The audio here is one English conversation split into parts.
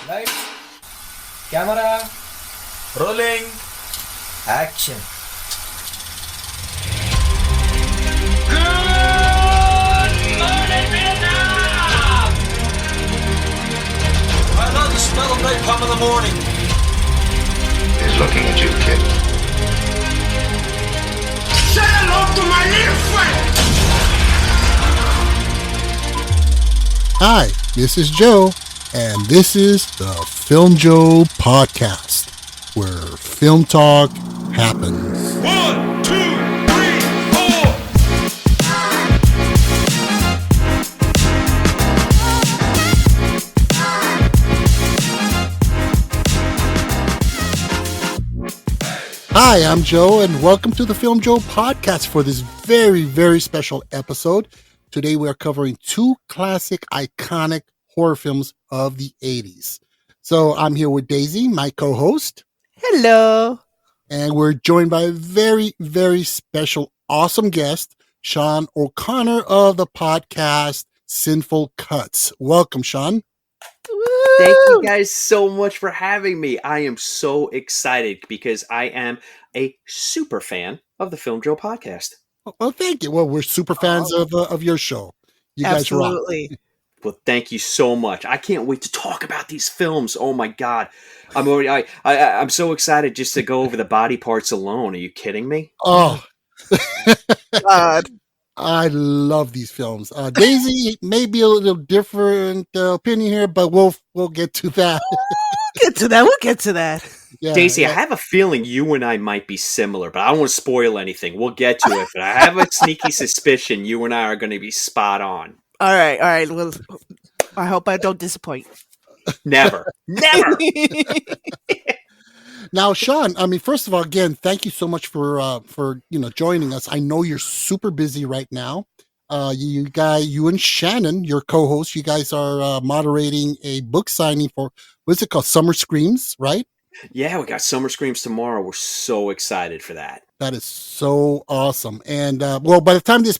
Lights, camera, rolling, action. Good morning, Vietnam! I love the smell of napalm in the morning. He's looking at you, kid. Say hello to my little friend! Hi, this is Joe, and this is the Filmjoe podcast, where film talk happens. 1, 2, 3, 4! Hi, I'm Joe, and welcome to the Filmjoe podcast for this very, very special episode. Today we are covering two classic, iconic horror films of the 80s. So I'm here with Daisy, my co-host. Hello. And we're joined by a very, very special, awesome guest, Sean O'Connor of the podcast Cine-ful Cuts. Welcome, Sean. Thank you guys so much for having me. I am so excited because I am a super fan of the Filmjoe podcast. Well, thank you. Well, we're super fans of your show. You guys rock. Absolutely. Well, thank you so much. I can't wait to talk about these films. Oh my god, I'm so excited just to go over the body parts alone. Are you kidding me? Oh, God. I love these films. Daisy may be a little different opinion here, but we'll get to that. We'll get to that. Yeah, Daisy, I have a feeling you and I might be similar, but I don't want to spoil anything. We'll get to it, but I have a sneaky suspicion you and I are going to be spot on. All right. Well, I hope I don't disappoint. Never. Now, Sean, I mean, first of all, again, thank you so much for joining us. I know you're super busy right now. You and Shannon, your co-host, you guys are moderating a book signing for, what's it called? Summer Screams, right? Yeah, we got Summer Screams tomorrow. We're so excited for that. That is so awesome. And well, by the time this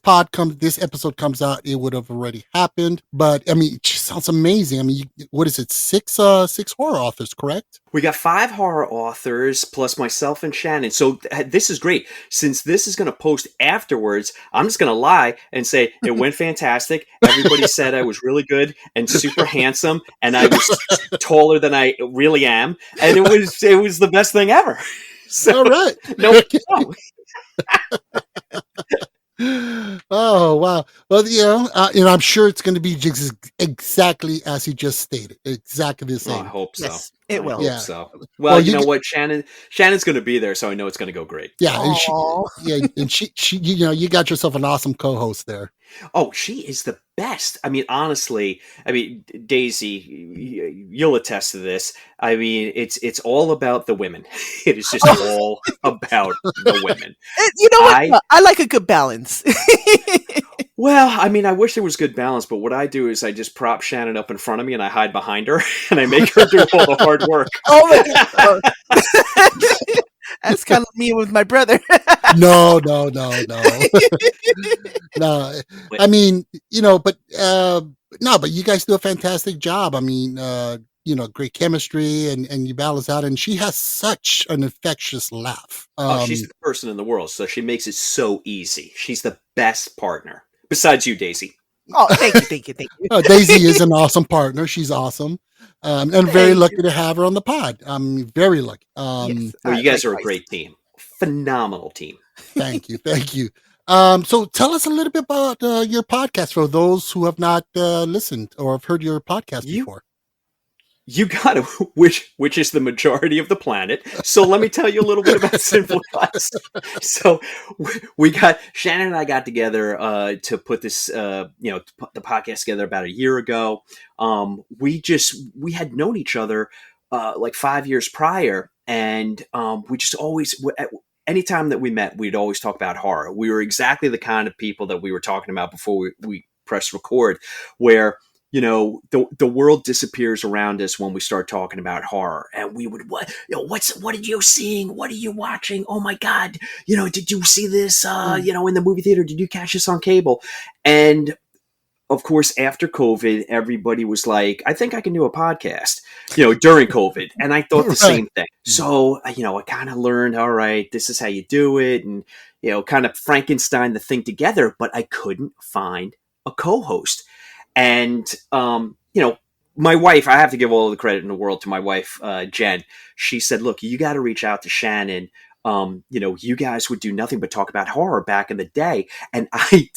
episode comes out, it would have already happened. But I mean, it just sounds amazing. I mean, what is it? Six horror authors, correct? We got 5 horror authors plus myself and Shannon. So this is great. Since this is going to post afterwards, I'm just going to lie and say it went fantastic. Everybody said I was really good and super handsome, and I was taller than I really am, and it was the best thing ever. So, all right. No. Oh wow! Well, I'm sure it's going to be just exactly as he just stated, exactly the same. I hope so. Yes, it will. I hope so. Well, you know what, Shannon's going to be there, so I know it's going to go great. Yeah, and she, you got yourself an awesome co-host there. Oh, she is the best. I mean, honestly, Daisy, you'll attest to this. I mean, it's all about the women. It is just all about the women. You know what? I like a good balance. Well, I mean, I wish there was good balance, but what I do is I just prop Shannon up in front of me and I hide behind her and I make her do all the hard work. Oh my God. That's kind of me with my brother. No. I mean, but you guys do a fantastic job. I mean, great chemistry and you balance out, and she has such an infectious laugh. She's the person in the world, so she makes it so easy. She's the best partner. Besides you, Daisy. Oh, thank you. Daisy is an awesome partner. She's awesome. And very lucky to have her on the pod. I'm very lucky. Yes. Well, you guys are a great team. Phenomenal team. Thank you. So tell us a little bit about your podcast for those who have not listened or have heard your podcast before. You got it, which is the majority of the planet. So let me tell you a little bit about Cine-ful Cuts. So Shannon and I got together to put this, to put the podcast together about a year ago. We had known each other like 5 years prior, and we just always. Anytime that we met, we'd always talk about horror. We were exactly the kind of people that we were talking about before we pressed record, where the world disappears around us when we start talking about horror, and we would what are you seeing? What are you watching? Oh my God! Did you see this? In the movie theater? Did you catch this on cable? And of course, after COVID, everybody was like, I think I can do a podcast, during COVID. And I thought the Right. same thing. So, I kind of learned, all right, this is how you do it. And, kind of Frankenstein the thing together, but I couldn't find a co-host. And, my wife, I have to give all the credit in the world to my wife, Jen. She said, look, you got to reach out to Shannon. You guys would do nothing but talk about horror back in the day. And I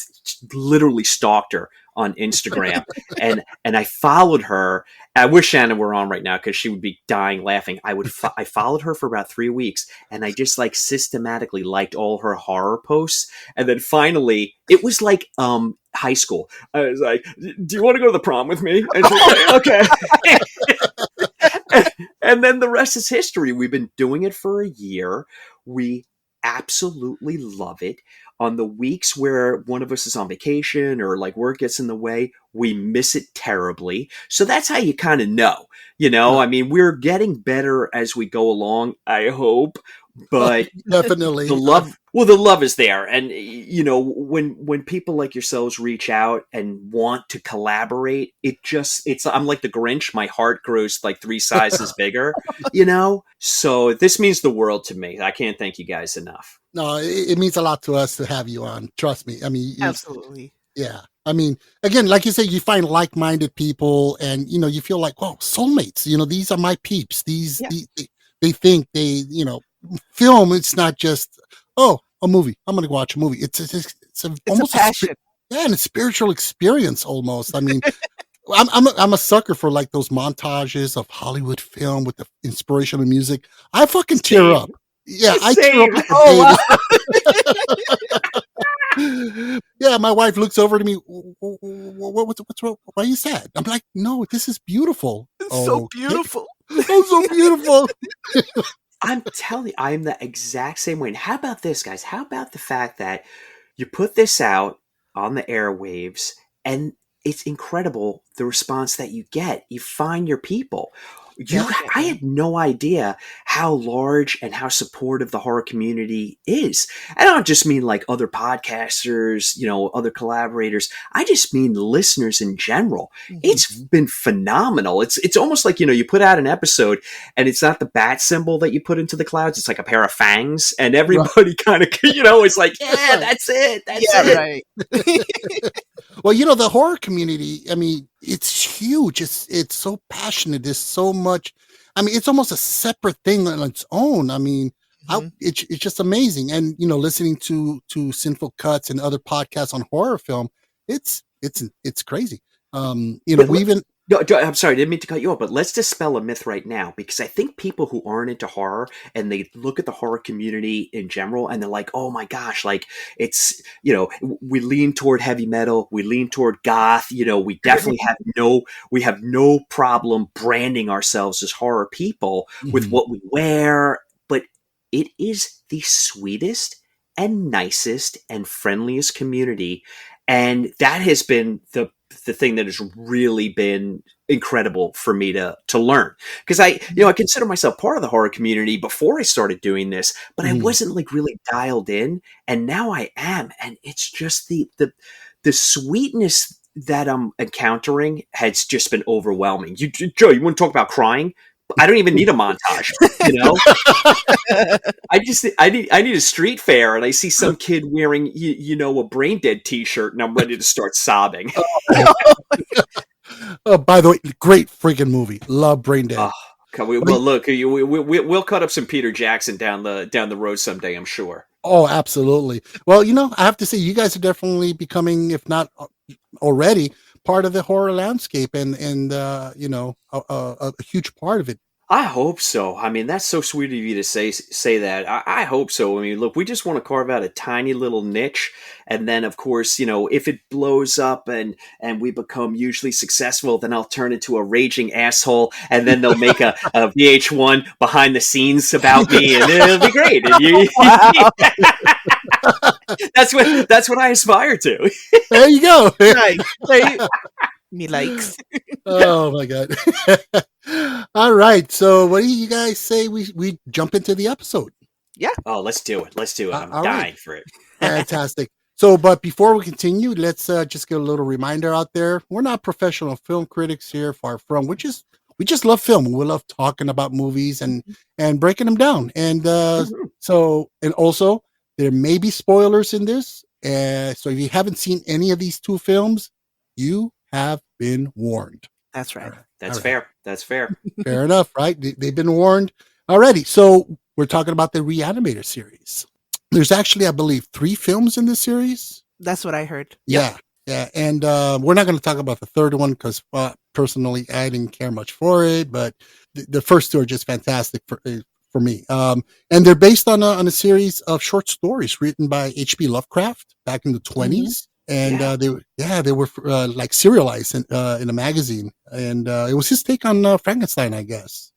literally stalked her on Instagram and I followed her. I wish Shannon were on right now because she would be dying laughing. I followed her for about 3 weeks and I just like systematically liked all her horror posts. And then finally it was like, high school. I was like, do you want to go to the prom with me? And she's like, okay. And then the rest is history. We've been doing it for a year. We absolutely love it. On the weeks where one of us is on vacation or like work gets in the way, we miss it terribly. So that's how you kind of know, I mean, we're getting better as we go along, I hope, but Definitely. the love is there. And, when people like yourselves reach out and want to collaborate, I'm like the Grinch. My heart grows like 3 sizes bigger, so this means the world to me. I can't thank you guys enough. No, it means a lot to us to have you on. Trust me. I mean, Absolutely. yeah. I mean, again, like you say, you find like-minded people and, you feel like, oh, soulmates, these are my peeps. They think film, it's not just, oh, a movie. I'm going to watch a movie. It's almost a passion. and a spiritual experience almost. I mean, I'm a sucker for like those montages of Hollywood film with the inspirational music. I fucking tear up. Yeah, I tear up. Wow. Yeah, my wife looks over to me. What's wrong? Why are you sad? I'm like, no, this is beautiful. It's so beautiful. Oh, so beautiful. I'm telling you, I'm the exact same way. And how about this, guys? How about the fact that you put this out on the airwaves and it's incredible the response that you get. You find your people. I had no idea how large and how supportive the horror community is. I don't just mean like other podcasters, other collaborators. I just mean listeners in general. Mm-hmm. It's been phenomenal. It's almost like, you put out an episode and it's not the bat symbol that you put into the clouds. It's like a pair of fangs and everybody kind of, it's like, yeah, that's it. That's it. Right. Well, the horror community, I mean, it's huge. It's so passionate. There's so much. I mean, it's almost a separate thing on its own. I mean, it's just amazing. And, listening to Cine-ful Cuts and other podcasts on horror film, it's crazy. We even. No, I'm sorry, I didn't mean to cut you off, but let's dispel a myth right now, because I think people who aren't into horror and they look at the horror community in general and they're like, oh my gosh, like it's, we lean toward heavy metal, we lean toward goth, we definitely have no problem branding ourselves as horror people with what we wear, but it is the sweetest and nicest and friendliest community. And that has been the thing that has really been incredible for me to learn, because I consider myself part of the horror community before I started doing this, but I wasn't like really dialed in, and now I am, and it's just the sweetness that I'm encountering has just been overwhelming. Joe, you want to talk about crying? I don't even need a montage, I need a street fair and I see some kid wearing, a Brain Dead t-shirt and I'm ready to start sobbing. Oh, by the way, great freaking movie. Love Brain Dead. Oh, we'll cut up some Peter Jackson down the road someday, I'm sure. Oh, absolutely. Well, I have to say you guys are definitely becoming, if not already, part of the horror landscape and a huge part of it. I hope so. I mean, that's so sweet of you to say that. I hope so. I mean, look, we just want to carve out a tiny little niche. And then, of course, if it blows up and we become hugely successful, then I'll turn into a raging asshole. And then they'll make a VH1 behind the scenes about me and it'll be great. And that's what I aspire to. There you go. Right. Me likes. Oh my God. All right. So what do you guys say we jump into the episode? Yeah. Oh, let's do it. I'm all dying right. for it. Fantastic. So, but before we continue, let's just get a little reminder out there. We're not professional film critics here, far from. We just love film. We love talking about movies and breaking them down. And and also there may be spoilers in this. So if you haven't seen any of these two films, you have been warned. That's right. That's fair. That's fair. Fair enough, right? They've been warned already. So we're talking about the Re-Animator series. There's actually, I believe, 3 films in this series. That's what I heard. Yeah. And we're not going to talk about the third one because personally, I didn't care much for it. But the first 2 are just fantastic for me. And they're based on a series of short stories written by H.P. Lovecraft back in the 20s. And they were like serialized in a magazine. And it was his take on Frankenstein, I guess.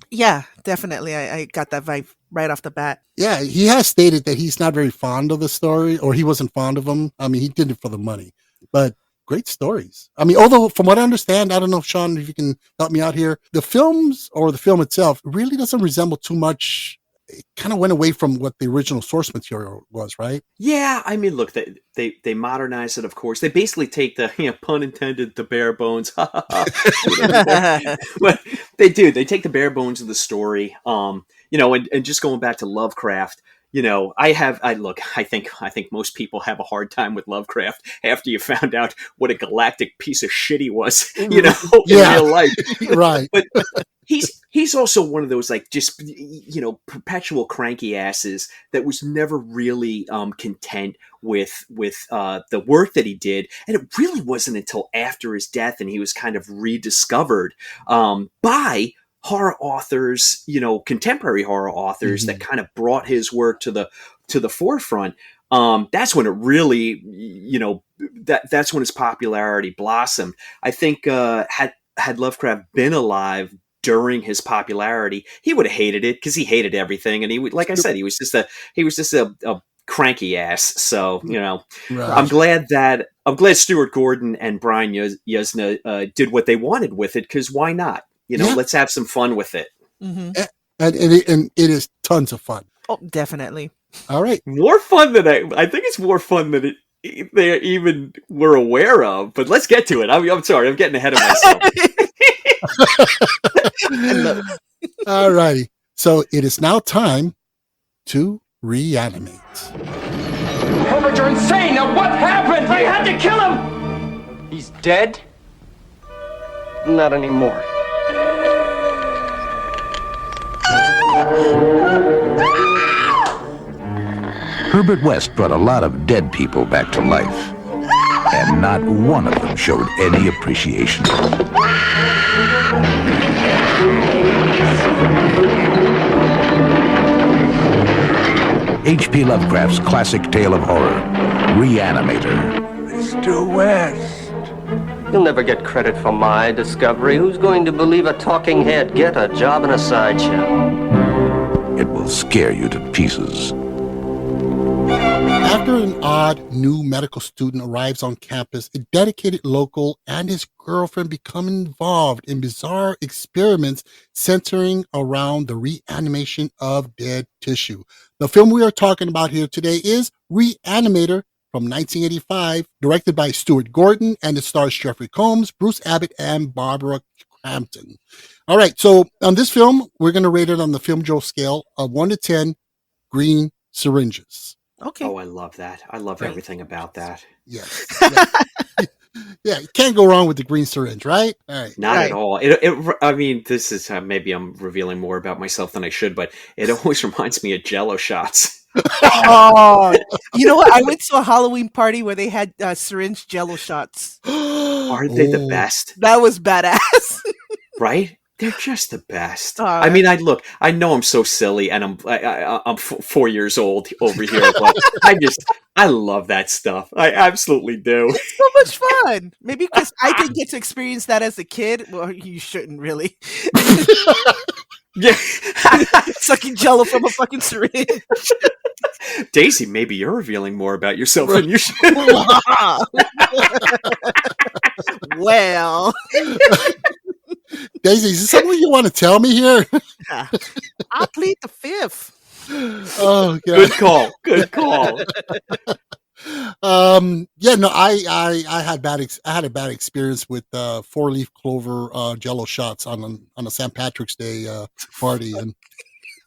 Yeah, definitely. I got that vibe right off the bat. Yeah, he has stated that he's not very fond of the story, or he wasn't fond of them. I mean, he did it for the money, but great stories. I mean, although from what I understand, I don't know, Sean, if you can help me out here, the films or the film itself really doesn't resemble too much. It kind of went away from what the original source material was, right? Yeah, I mean, look, they modernize it, of course. They basically take the, pun intended, the bare bones. But they do. They take the bare bones of the story. And just going back to Lovecraft, I think most people have a hard time with Lovecraft after you found out what a galactic piece of shit he was, in real life. Right. But he's also one of those, like, just, perpetual cranky asses that was never really content with the work that he did. And it really wasn't until after his death and he was kind of rediscovered by horror authors, contemporary horror authors that kind of brought his work to the forefront. That's when it really, that's when his popularity blossomed. I think had Lovecraft been alive during his popularity, he would have hated it because he hated everything, and he would, like I said, he was just a cranky ass. So Right. I'm glad Stuart Gordon and Brian Yuzna did what they wanted with it, because why not? Let's have some fun with it. Mm-hmm. And it is tons of fun. Oh, definitely. All right. More fun than I think it's more fun than they even were aware of. But let's get to it. I'm sorry, I'm getting ahead of myself. All righty. So it is now time to reanimate. Herbert, you're insane! Now what happened? I had to kill him! He's dead? Not anymore. Herbert West brought a lot of dead people back to life, and not one of them showed any appreciation. H.P. Lovecraft's classic tale of horror, Re-Animator. Mr. West. You'll never get credit for my discovery. Who's going to believe a talking head get a job in a sideshow? It will scare you to pieces. After an odd new medical student arrives on campus, a dedicated local and his girlfriend become involved in bizarre experiments centering around the reanimation of dead tissue. The film we are talking about here today is Re-Animator from 1985, directed by Stuart Gordon, and it stars Jeffrey Combs, Bruce Abbott, and Barbara Crampton. All right, so on this film, we're going to rate it on the Filmjoe scale of 1 to 10 green syringes. Okay. Oh, I love that. I love everything about that. Yes. Yeah, you can't go wrong with the green syringe, right? All right. Not at all. I mean, this is maybe I'm revealing more about myself than I should, but it always reminds me of Jello shots. Oh, you know what? I went to a Halloween party where they had syringe Jello shots. Aren't they the best? That was badass. Right? They're just the best. I mean, I know I'm so silly, and I'm 4 years old over here, but I love that stuff. I absolutely do. It's so much fun. Maybe because I didn't get to experience that as a kid. Well, you shouldn't really. Yeah. Sucking Jello from a fucking syringe. Daisy, maybe you're revealing more about yourself than you should. Well. Daisy, is this something you want to tell me here? I plead the fifth. Oh, God. Good call. Good call. Yeah, no, I had I had a bad experience with 4-leaf clover Jello shots on a St. Patrick's Day party, and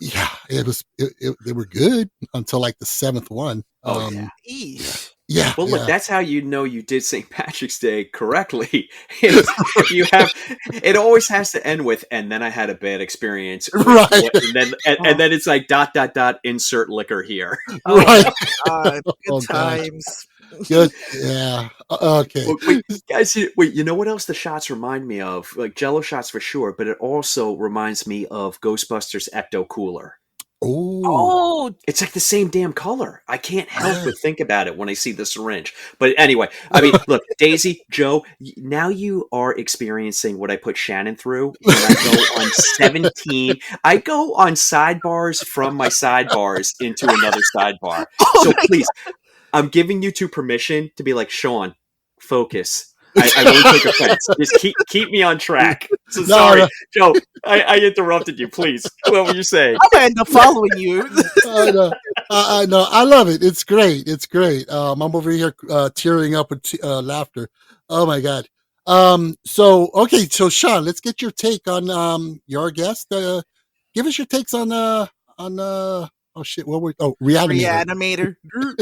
yeah, they were good until like the seventh one. Oh yeah. Eesh. Yeah, Well, look, yeah, that's how you know you did St. Patrick's Day correctly. Is if you have, it always has to end with, and then I had a bad experience with right, what, and then it's like dot dot dot insert liquor here. Oh right. my God. Oh Good gosh, times. good. Yeah. Okay. Wait, guys, wait, you know what else the shots remind me of? Like Jello shots for sure, but it also reminds me of Ghostbusters Ecto Cooler. Oh, Oh, It's like the same damn color. I can't help yeah. but think about it when I see the syringe. But anyway, I mean, look, Daisy, Joe, now you are experiencing what I put Shannon through when I go on 17. I go on sidebars from my sidebars into another sidebar. oh So my please, I'm giving you two permission to be like, Sean, focus. I won't take offense. Just keep me on track. So No, sorry, no, Joe. I interrupted you. Please, what were you saying? I'm gonna end up following you. I know. I know. I love it. It's great. It's great. I'm over here tearing up with laughter. Oh my god. So okay. So Sean, let's get your take on your guest. Give us your takes on oh shit. What were Re-Animator? Reanimator.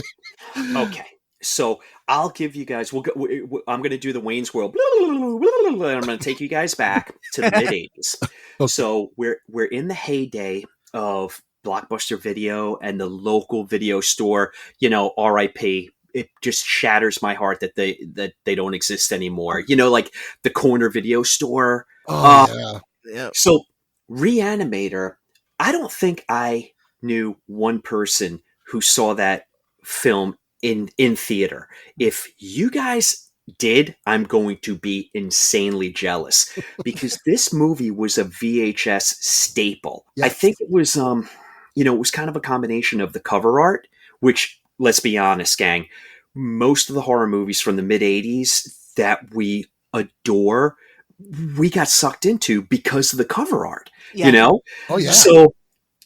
Okay, so I'll give you guys. I'm going to do the Wayne's World. And I'm going to take you guys back to the mid '80s. Okay. So we're in the heyday of Blockbuster Video and the local video store. You know, R.I.P. It just shatters my heart that they don't exist anymore. You know, like the corner video store. Oh yeah. Yeah. So Re-Animator. I don't think I knew one person who saw that film in theater. If you guys did, I'm going to be insanely jealous because this movie was a VHS staple. I Yes. think it was it was kind of a combination of the cover art, which let's be honest, gang, most of the horror movies from the mid 80s that we adore, we got sucked into because of the cover art, Yeah. you know? Oh yeah. So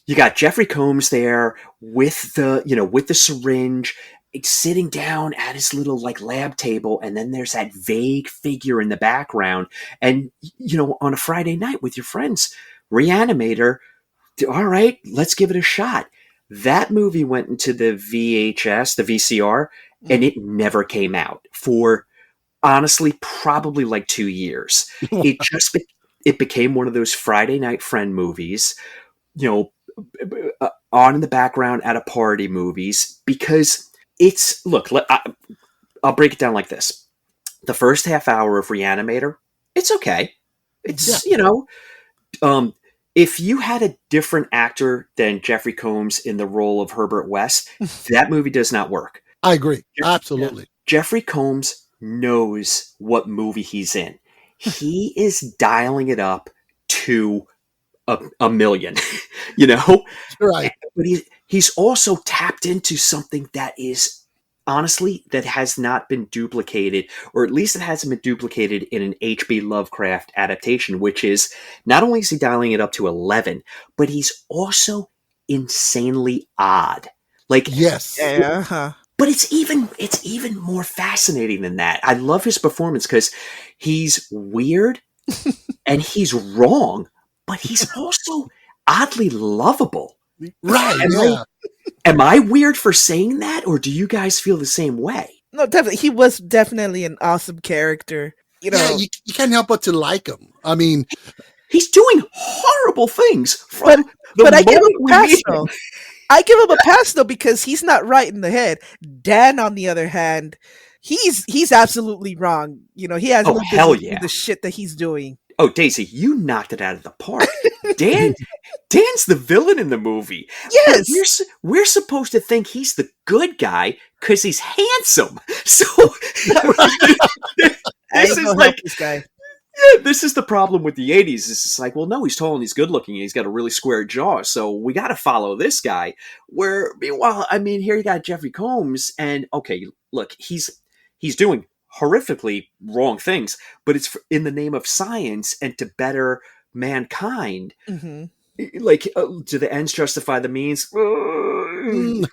you got Jeffrey Combs there with the syringe, sitting down at his little like lab table, and then there's that vague figure in the background. And on a Friday night with your friends, Re-Animator. All right, let's give it a shot. That movie went into the VHS, the VCR, and it never came out for honestly probably like 2 years. It became one of those Friday night friend movies, on in the background at a party movies because I'll break it down like this. The first half hour of Re-Animator, it's okay. It's, if you had a different actor than Jeffrey Combs in the role of Herbert West, that movie does not work. I agree. Absolutely. Jeffrey Combs knows what movie he's in. He is dialing it up to a million, Right. But he's also tapped into something that is honestly that has not been duplicated, or at least it hasn't been duplicated in an H.P. Lovecraft adaptation, which is not only is he dialing it up to 11, but he's also insanely odd. Like, Yes. Yeah. Uh-huh. but it's even more fascinating than that. I love his performance because he's weird and he's wrong, but he's also oddly lovable. Right. Am I weird for saying that, or do you guys feel the same way? No, definitely. He was definitely an awesome character. Yeah. You can't help but to like him. I mean, He's doing horrible things from But the but I give him moment a we pass meet though. him. I give him a pass though because he's not right in the head. Dan, on the other hand, he's absolutely wrong. He has Oh, no hell business doing yeah. the shit that he's doing. Oh, Daisy, you knocked it out of the park. Dan's the villain in the movie. But Yes. we're supposed to think he's the good guy because he's handsome. So I this ain't is gonna like, help this guy. yeah, this is the problem with the 80s. It's just like, well, no, he's tall and he's good looking and he's got a really square jaw, so we got to follow this guy. Where, meanwhile, I mean, here you got Jeffrey Combs, and okay, look, he's doing horrifically wrong things, but it's in the name of science and to better mankind. Hmm. Like, do the ends justify the means?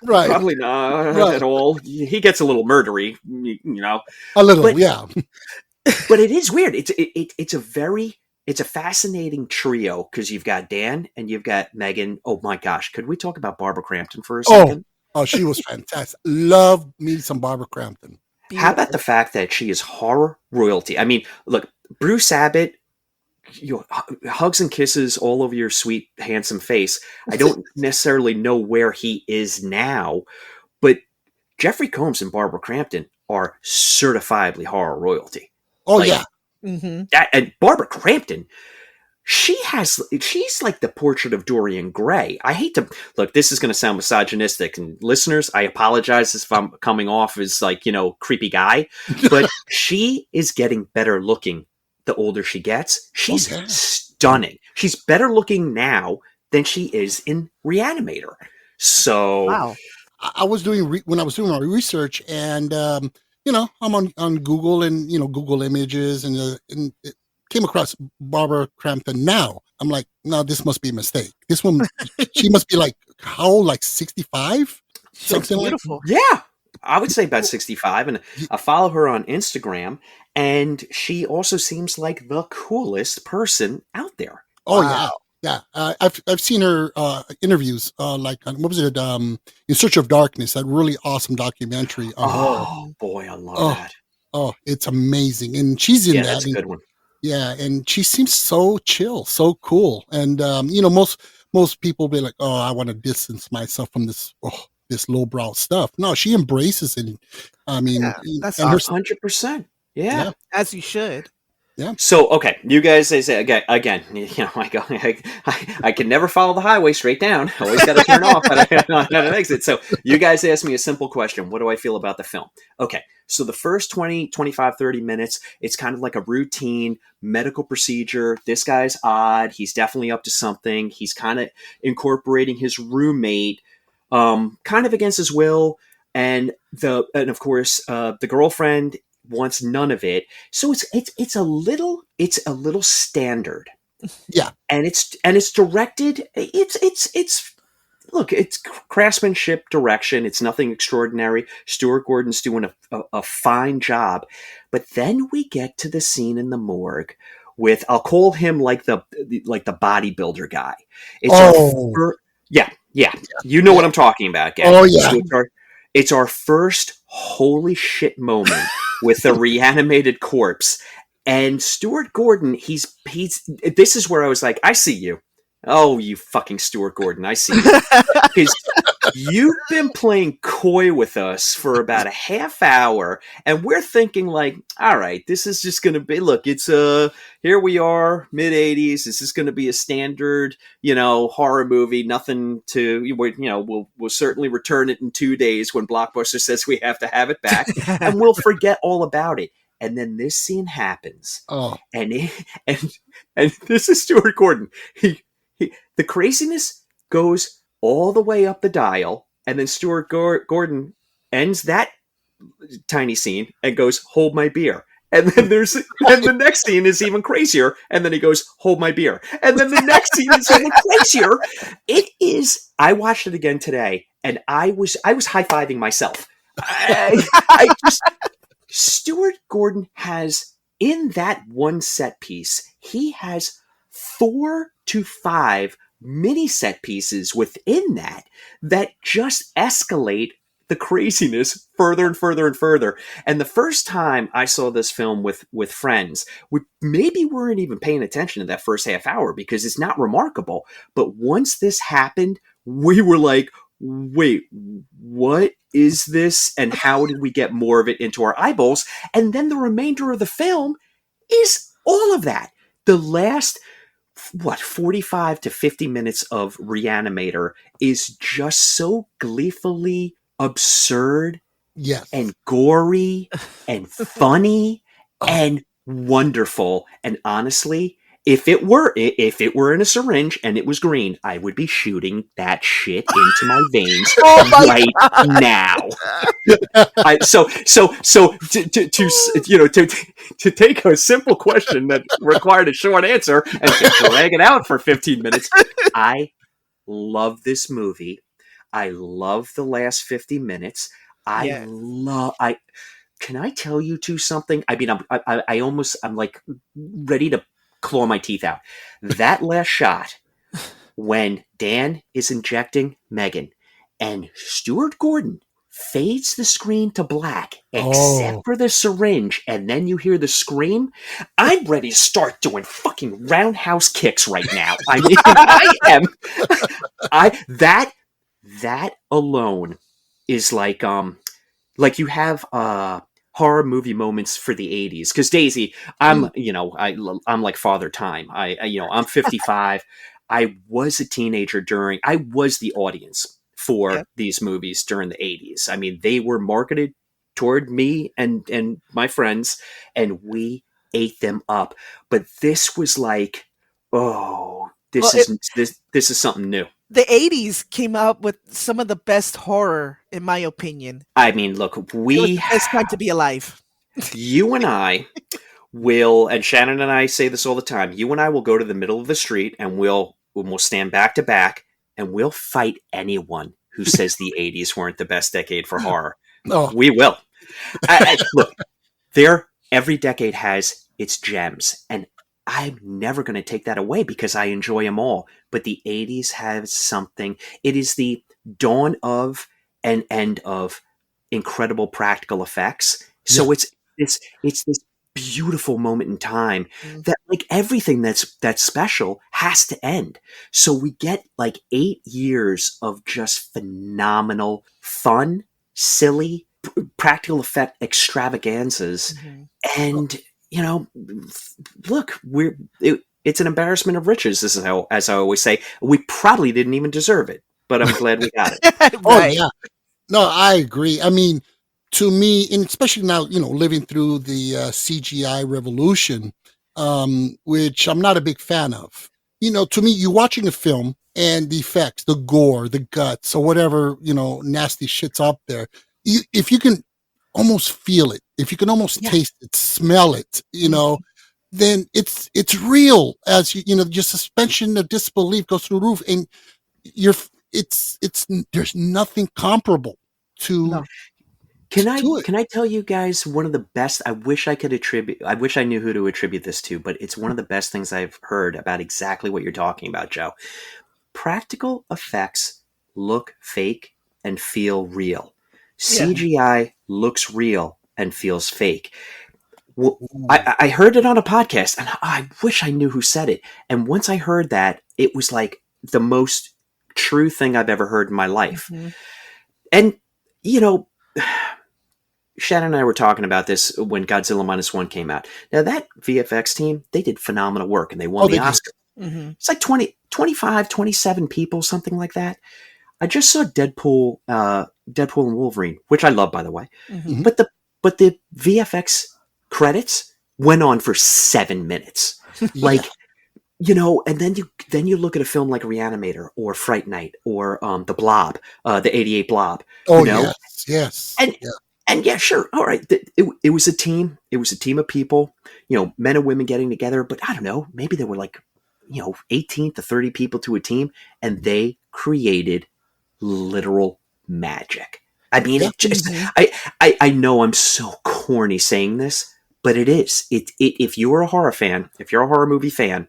Right. Probably not Right. at all. He gets a little murdery, A little, But- yeah. but it is weird. It's a fascinating trio because you've got Dan and you've got Megan. Oh my gosh, could we talk about Barbara Crampton for a second? Oh, she was fantastic. Love me some Barbara Crampton. How about the fact that she is horror royalty? I mean, look, Bruce Abbott, hugs and kisses all over your sweet, handsome face. I don't necessarily know where he is now, but Jeffrey Combs and Barbara Crampton are certifiably horror royalty. Oh, Like, yeah. And Barbara Crampton, she's like the portrait of Dorian Gray. I hate to look, this is going to sound misogynistic, and listeners, I apologize if I'm coming off as like, creepy guy, but she is getting better looking the older she gets. She's stunning. She's better looking now than she is in Re-Animator. So Wow. I was doing when I was doing my research, and I'm on Google and Google Images, and it came across Barbara Crampton. Now I'm like, no, this must be a mistake. This woman, she must be like how old? Like 65, something Beautiful. yeah, I would say about 65, and I follow her on Instagram, and she also seems like the coolest person out there. Oh yeah. I've seen her interviews, like on, what was it? In Search of Darkness, that really awesome documentary on horror. Oh boy, I love that. Oh, it's amazing, and she's in Yeah, that. that's a good one. Yeah, and she seems so chill, so cool, and most people be like, "Oh, I want to distance myself from this lowbrow stuff." No, she embraces it. I mean, that's and her 100%. Yeah. As you should. So, okay, you guys say again. I can never follow the highway straight down. Always got to turn off at an exit. So, you guys asked me a simple question. What do I feel about the film? Okay, so the first 20, 25, 30 minutes, it's kind of like a routine medical procedure. This guy's odd. He's definitely up to something. He's kind of incorporating his roommate, kind of against his will. And of course, the girlfriend wants none of it. So it's a little standard. Yeah. And it's directed. It's craftsmanship, direction. It's nothing extraordinary. Stuart Gordon's doing a fine job. But then we get to the scene in the morgue with, I'll call him like the bodybuilder guy. Yeah. You know what I'm talking about, gang. Oh yeah. So it's our first holy shit moment with the reanimated corpse. And Stuart Gordon, he's this is where I was like, I see you. Oh, you fucking Stuart Gordon, I see you. Because you've been playing coy with us for about a half hour, and we're thinking like, all right, this is just going to be, look, it's here we are, mid-'80s. This is going to be a standard, horror movie. Nothing to, we'll certainly return it in 2 days when Blockbuster says we have to have it back, and we'll forget all about it. And then this scene happens. Oh. And this is Stuart Gordon. The craziness goes all the way up the dial, and then Stuart Gordon ends that tiny scene and goes, "Hold my beer." And then and the next scene is even crazier, and then he goes, "Hold my beer." And then the next scene is even crazier. It is. I watched it again today, and I was high-fiving myself. Stuart Gordon has, in that one set piece, he has 4 to 5 mini set pieces within that just escalate the craziness further and further and further. And the first time I saw this film with friends, we maybe weren't even paying attention to that first half hour because it's not remarkable. But once this happened, we were like, wait, what is this? And how did we get more of it into our eyeballs? And then the remainder of the film is all of that. The last 45 to 50 minutes of Re-Animator is just so gleefully absurd, Yes. and gory and funny and wonderful. And honestly, if it were in a syringe and it was green, I would be shooting that shit into my veins right now. To take a simple question that required a short answer and to drag it out for 15 minutes, I love this movie. I love the last 50 minutes. Yeah. Can I tell you two something? I mean, I'm like ready to claw my teeth out. That last shot when Dan is injecting Megan and Stuart Gordon fades the screen to black except Oh. for the syringe, and then you hear the scream. I'm ready to start doing fucking roundhouse kicks right now. I mean, I am. That alone is like you have horror movie moments for the 80s, because Daisy, I'm like Father Time. I'm 55. I was a teenager I was the audience Yeah. for these movies during the 80s. I mean, they were marketed toward me and my friends, and we ate them up. But this was like, oh, Well, this is something new. the 80s came out with some of the best horror, in my opinion. I mean, look, It was the best time to be alive. you and I will, and Shannon and I say this all the time, you and I will go to the middle of the street and we'll stand back to back and we'll fight anyone who says the 80s weren't the best decade for horror. Oh. We will. Look, every decade has its gems, and I'm never going to take that away because I enjoy them all. But the 80s has something. It is the dawn of and end of incredible practical effects. So it's this beautiful moment in time that, like, everything that's special has to end. So we get like 8 years of just phenomenal, fun, silly, practical effect extravaganzas. And look, it's an embarrassment of riches. This is how, as I always say, we probably didn't even deserve it, but I'm glad we got it. Right. Oh yeah. No, I agree. I mean, to me, and especially now, living through the CGI revolution, which I'm not a big fan of. To me, you're watching a film and the effects, the gore, the guts, or whatever, nasty shit's up there. If you can almost feel it, if you can almost taste it, smell it, then it's real. As your suspension of disbelief goes through the roof, and there's nothing comparable to. No. Can I tell you guys one of the best? I wish I knew who to attribute this to, but it's one of the best things I've heard about exactly what you're talking about, Joe. Practical effects look fake and feel real. CGI looks real and feels fake. Well, I heard it on a podcast, and I wish I knew who said it. And once I heard that, it was like the most true thing I've ever heard in my life. And, Shannon and I were talking about this when Godzilla -1 came out. Now, that VFX team, they did phenomenal work, and they won the Oscar. It's like 25, 27 people, something like that. I just saw Deadpool and Wolverine, which I love, by the way. But the VFX credits went on for 7 minutes. Like, and then you look at a film like Re-Animator or Fright Night or the Blob, the 88 Blob. Oh, yes. And yeah, sure. All right. It was a team. It was a team of people, men and women getting together. But I don't know, maybe there were like, 18 to 30 people to a team, and they created literal magic. I mean, it just, I know I'm so corny saying this, but it is. If you're a horror fan, if you're a horror movie fan,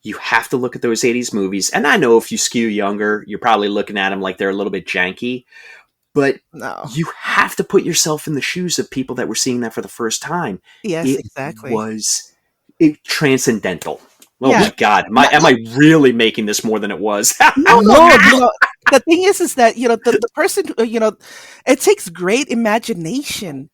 you have to look at those 80s movies. And I know if you skew younger, you're probably looking at them like they're a little bit janky. But you have to put yourself in the shoes of people that were seeing that for the first time. Yes, exactly. It was transcendental. Oh my God. Am I really making this more than it was? No. The thing is that, the person, it takes great imagination,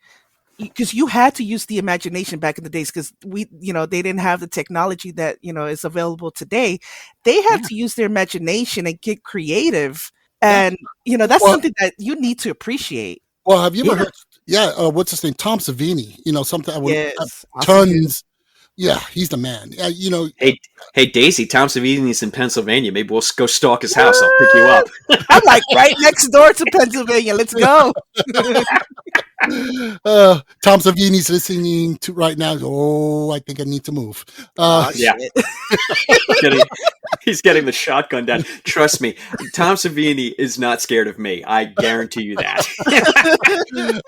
because you had to use the imagination back in the days, because they didn't have the technology that, is available today. They had to use their imagination and get creative. And, that's something that you need to appreciate. Well, have you ever heard, what's his name? Tom Savini, something. Yes. Tons. Yeah, he's the man. Hey, Daisy, Tom Savini's in Pennsylvania. Maybe we'll go stalk his house. I'll pick you up. I'm like right next door to Pennsylvania. Let's go. Tom Savini's listening to right now. Oh, I think I need to move. Yeah. He's getting the shotgun down. Trust me, Tom Savini is not scared of me. I guarantee you that.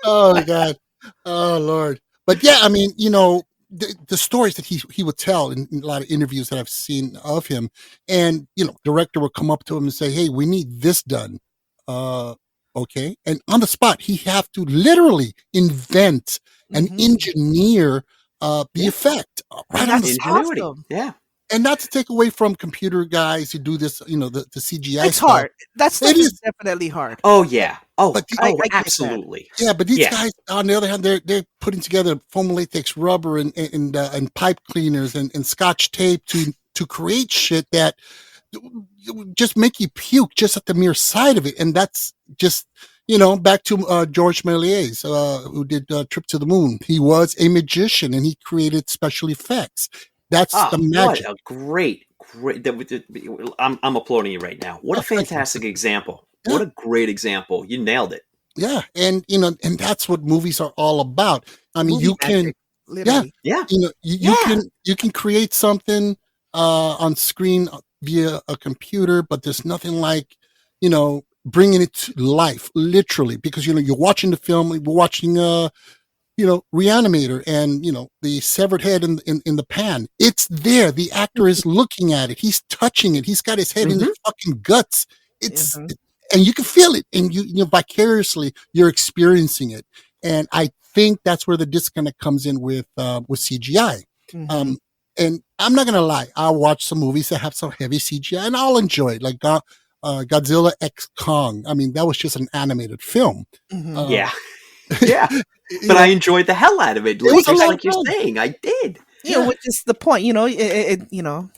Oh God, oh Lord. But yeah, I mean, the stories that he would tell in a lot of interviews that I've seen of him, and director would come up to him and say, "Hey, we need this done." Okay, and on the spot, he have to literally invent and engineer the effect right on the spot. Ingenuity. Yeah. And not to take away from computer guys who do this, the CGI It's stuff. hard. That stuff It is is. definitely hard. Oh yeah. Oh, But I get that. absolutely. Yeah, but these guys, on the other hand, they're putting together foam latex rubber and pipe cleaners and scotch tape to create shit that just make you puke just at the mere sight of it. And that's just back to George Méliès, who did Trip to the Moon. He was a magician and he created special effects. That's the magic. What a great. I'm applauding you right now. What a fantastic example. Yeah. What a great example. You nailed it. Yeah, and and that's what movies are all about. I mean, Movie you can, magic, literally. Yeah. you can create something on screen via a computer, but there's nothing like bringing it to life, literally, because you're watching the film, we're watching Re-Animator, and the severed head in the pan. It's there. The actor is looking at it. He's touching it. He's got his head in the fucking guts. It's and you can feel it, and you vicariously you're experiencing it. And I think that's where the disconnect comes in with CGI. And I'm not gonna lie, I'll watch some movies that have some heavy CGI, and I'll enjoy it, like Godzilla X Kong. I mean, that was just an animated film. Yeah. Yeah. But I enjoyed the hell out of it. Like you're saying, I did. Which is the point. It did what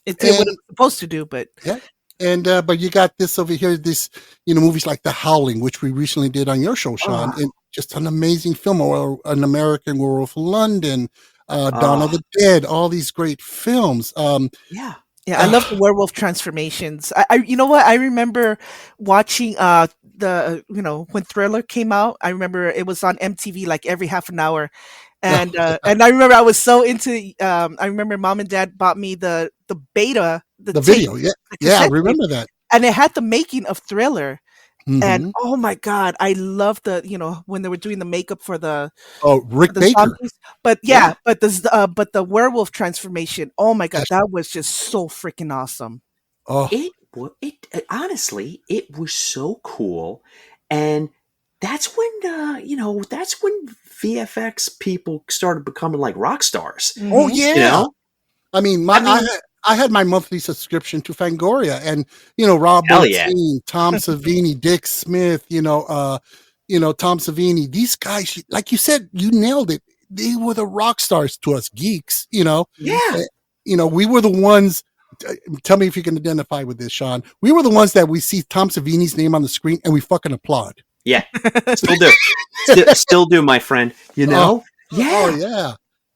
it was supposed to do, but yeah. And but you got this over here, this movies like The Howling, which we recently did on your show, Sean, and just an amazing film, or An American Werewolf in London, Dawn of the Dead, all these great films. Yeah, I love the werewolf transformations. I you know what? I remember watching when Thriller came out. I remember it was on MTV like every half an hour. And and I remember I was so into I remember Mom and Dad bought me the beta, the video, I remember tape, that. and it had the making of Thriller. Mm-hmm. And oh my God, I love the when they were doing the makeup for the Rick the Baker. zombies. But but the werewolf transformation, oh my God, that was just so freaking awesome. Oh, Honestly, it was so cool, and that's when VFX people started becoming like rock stars. Oh yeah. I mean, I had my monthly subscription to Fangoria, and Rob Bottin, Tom Savini, Dick Smith, Tom Savini. These guys, like you said, you nailed it. They were the rock stars to us geeks. Yeah. We were the ones. Tell me if you can identify with this, Sean. We were the ones that we see Tom Savini's name on the screen and we fucking applaud. Yeah, still do. Still do, my friend. Yeah. Oh yeah.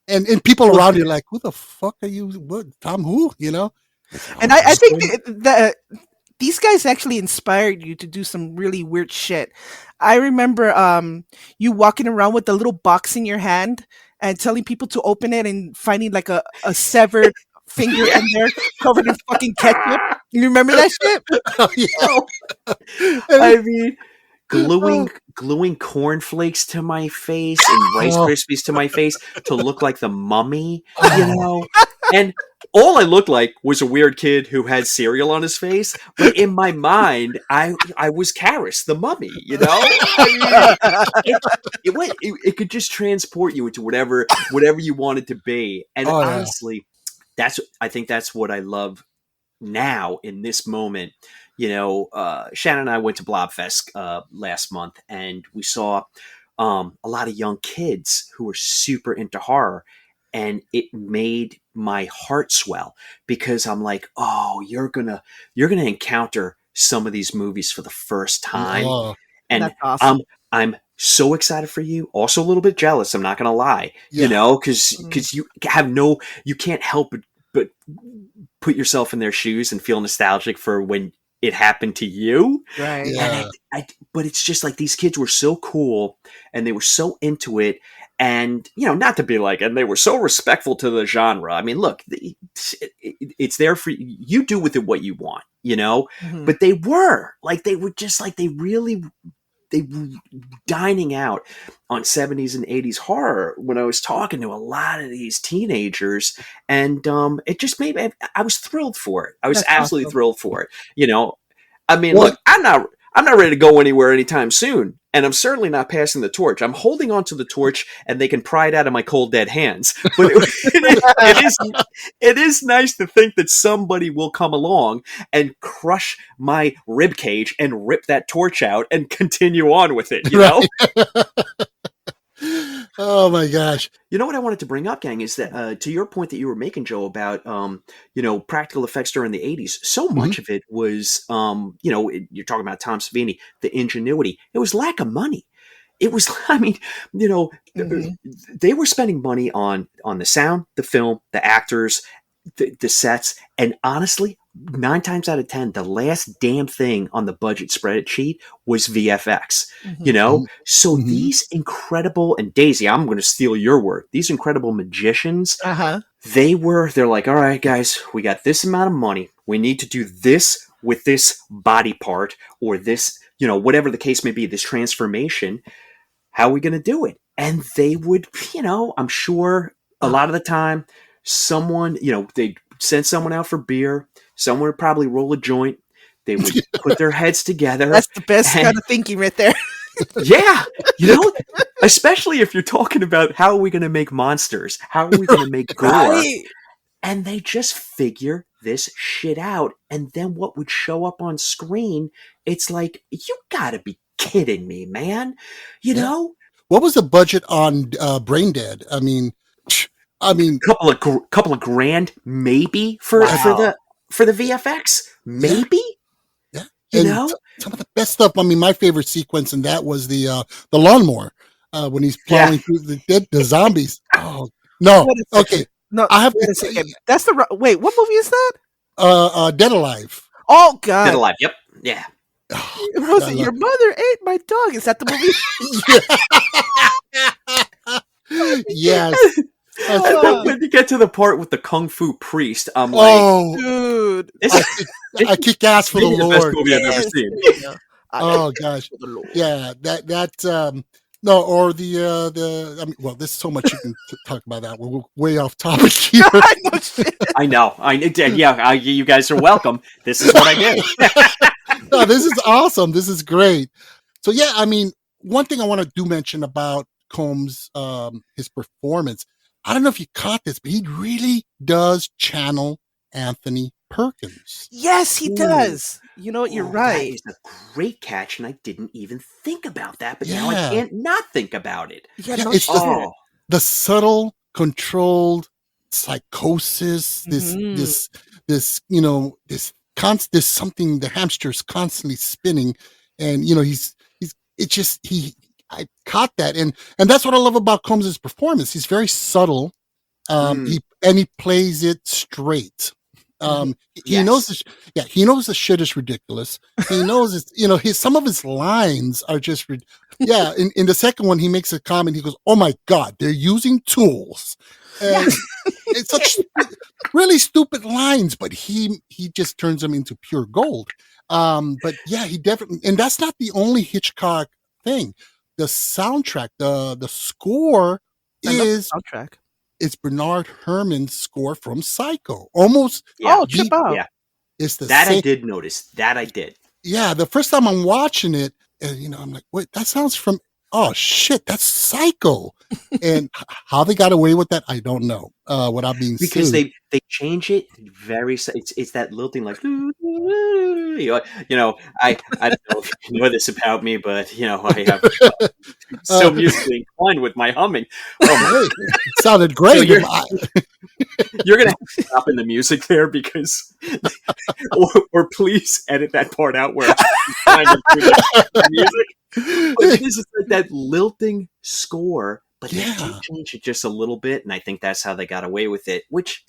And people around you are like, who the fuck are you? What, Tom who? And I think that these guys actually inspired you to do some really weird shit. I remember you walking around with a little box in your hand and telling people to open it and finding like a severed finger in there covered in fucking ketchup. You remember that shit? Oh, yeah. I mean, gluing cornflakes to my face and Rice Krispies to my face to look like the Mummy, and all I looked like was a weird kid who had cereal on his face. But in my mind, I was Karras, the Mummy. It could just transport you into whatever you wanted to be. And honestly, I think that's what I love now in this moment. Shannon and I went to Blobfest last month, and we saw a lot of young kids who were super into horror, and it made my heart swell because I'm like, oh, you're gonna encounter some of these movies for the first time, and that's awesome. I'm so excited for you. Also a little bit jealous. I'm not gonna lie, because you can't help but put yourself in their shoes and feel nostalgic for when it happened to you. Right. Yeah. And but it's just like these kids were so cool and they were so into it. And, not to be like, and they were so respectful to the genre. I mean, look, it's there for you, do with it what you want, Mhm. but they were just like, they were dining out on 70s and 80s horror when I was talking to a lot of these teenagers, and it just made me, I was thrilled for it. I was That's absolutely awesome. thrilled for it. I mean, Well- look, I'm not ready to go anywhere anytime soon, and I'm certainly not passing the torch. I'm holding on to the torch, and they can pry it out of my cold dead hands. But it is nice to think that somebody will come along and crush my rib cage and rip that torch out and continue on with it. Oh my gosh. You know what I wanted to bring up, gang, is that to your point that you were making, Joe, about practical effects during the 80s. So much of it was you're talking about Tom Savini, the ingenuity. It was lack of money. It was, I mean, they were spending money on the sound, the film, the actors, the sets, and honestly, 9 times out of 10, the last damn thing on the budget spreadsheet was VFX. So these incredible, and Daisy, I'm going to steal your word. These incredible magicians, they're like, all right, guys, we got this amount of money. We need to do this with this body part, or this, whatever the case may be, this transformation. How are we going to do it? And they would, I'm sure a lot of the time, someone, they'd send someone out for beer. Someone would probably roll a joint. They would put their heads together. That's the best kind of thinking right there. Yeah. Especially if you're talking about how are we going to make monsters? How are we going to make gore? Right. And they just figure this shit out. And then what would show up on screen, it's like, you got to be kidding me, man. What was the budget on Brain Dead? I mean, couple of grand maybe for the VFX, maybe. Yeah. And some of the best stuff. I mean, my favorite sequence in that was the lawnmower when he's plowing through the zombies. Oh no, okay. No, I have wait to a second. That's the wait. What movie is that? Dead Alive. Oh God, Dead Alive. Yep. Yeah. Was it Your Mother Ate My Dog? Is that the movie? Yes. And then when you get to the part with the Kung Fu priest, I'm like, Oh, Dude. I kick ass for the maybe Lord. best movie I've ever seen. Oh gosh, yeah. That no, or the I mean, well, there's so much you can talk about that. We're way off topic here. I know. Yeah. You guys are welcome. This is what I do. No, this is awesome. This is great. So yeah, I mean, one thing I want to mention about Combs, his performance. I don't know if you caught this, but he really does channel Anthony Perkins. Yes, he does. You know what? You're right. That is a great catch, and I didn't even think about that, but now I can't not think about it. Yeah, Yeah, no it's shit. the subtle, controlled psychosis. This there's something, the hamster's constantly spinning, and I caught that, and that's what I love about Combs' performance. He's very subtle, he plays it straight. He knows he knows the shit is ridiculous. He knows it's, some of his lines are just in the second one he makes a comment. He goes, "Oh my God, they're using tools." And it's such really stupid lines, but he just turns them into pure gold. But yeah, he definitely, and that's not the only Hitchcock thing. The soundtrack, the score soundtrack. It's Bernard Herrmann's score from Psycho. Almost. Yeah. Chip out. Yeah. It's the that same. I did notice. That I did. Yeah, the first time I'm watching it, and I'm like, wait, that sounds from. Oh shit, that's Psycho. And how they got away with that, I don't know. Without being because sued. they change it very. It's that little thing like. I don't know if you know this about me, but I have so musically inclined with my humming. It sounded great. So you're gonna have to stop in the music there because, or please edit that part out where it's kind of the music. But this is like that lilting score, but they did change it just a little bit, and I think that's how they got away with it. Which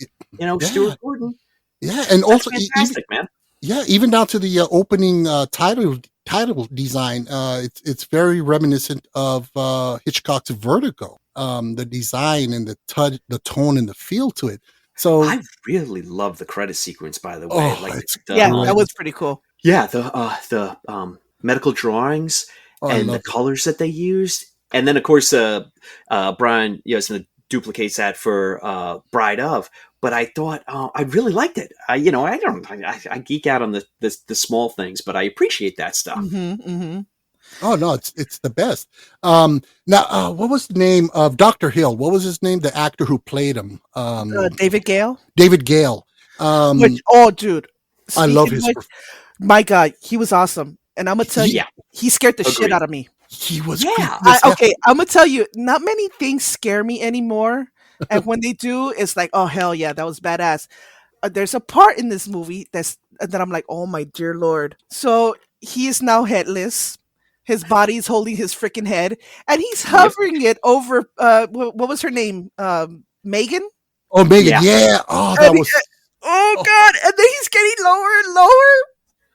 Stuart Gordon, and also fantastic, man. Yeah, even down to the opening title design. It's very reminiscent of Hitchcock's Vertigo. The design and the tone and the feel to it. So, I really love the credit sequence, by the way. oh, Like it's Yeah, that great. was pretty cool. yeah, the medical drawings Oh, I and the love it. colors that they used, and then of course Brian, is going to duplicate that for Bride of. But I thought I really liked it. I geek out on the small things, but I appreciate that stuff. Mm-hmm. Oh no, it's the best. Now, what was the name of Dr. Hill? What was his name? The actor who played him, David Gale. David Gale. Which, oh, dude, I love speaking of his. which, my God, he was awesome, and I'm gonna tell you, Yeah, he scared the shit agreed. out of me. He was Yeah. creepy as hell. Okay, I'm gonna tell you, not many things scare me anymore, and when they do, it's like, oh hell yeah, that was badass. There's a part in this movie that I'm like, oh my dear lord. So he is now headless. His body is holding his freaking head, and he's hovering it over. What was her name? Megan. Oh, Megan, Yeah. yeah. Oh, And that was. oh god! And then he's getting lower and lower.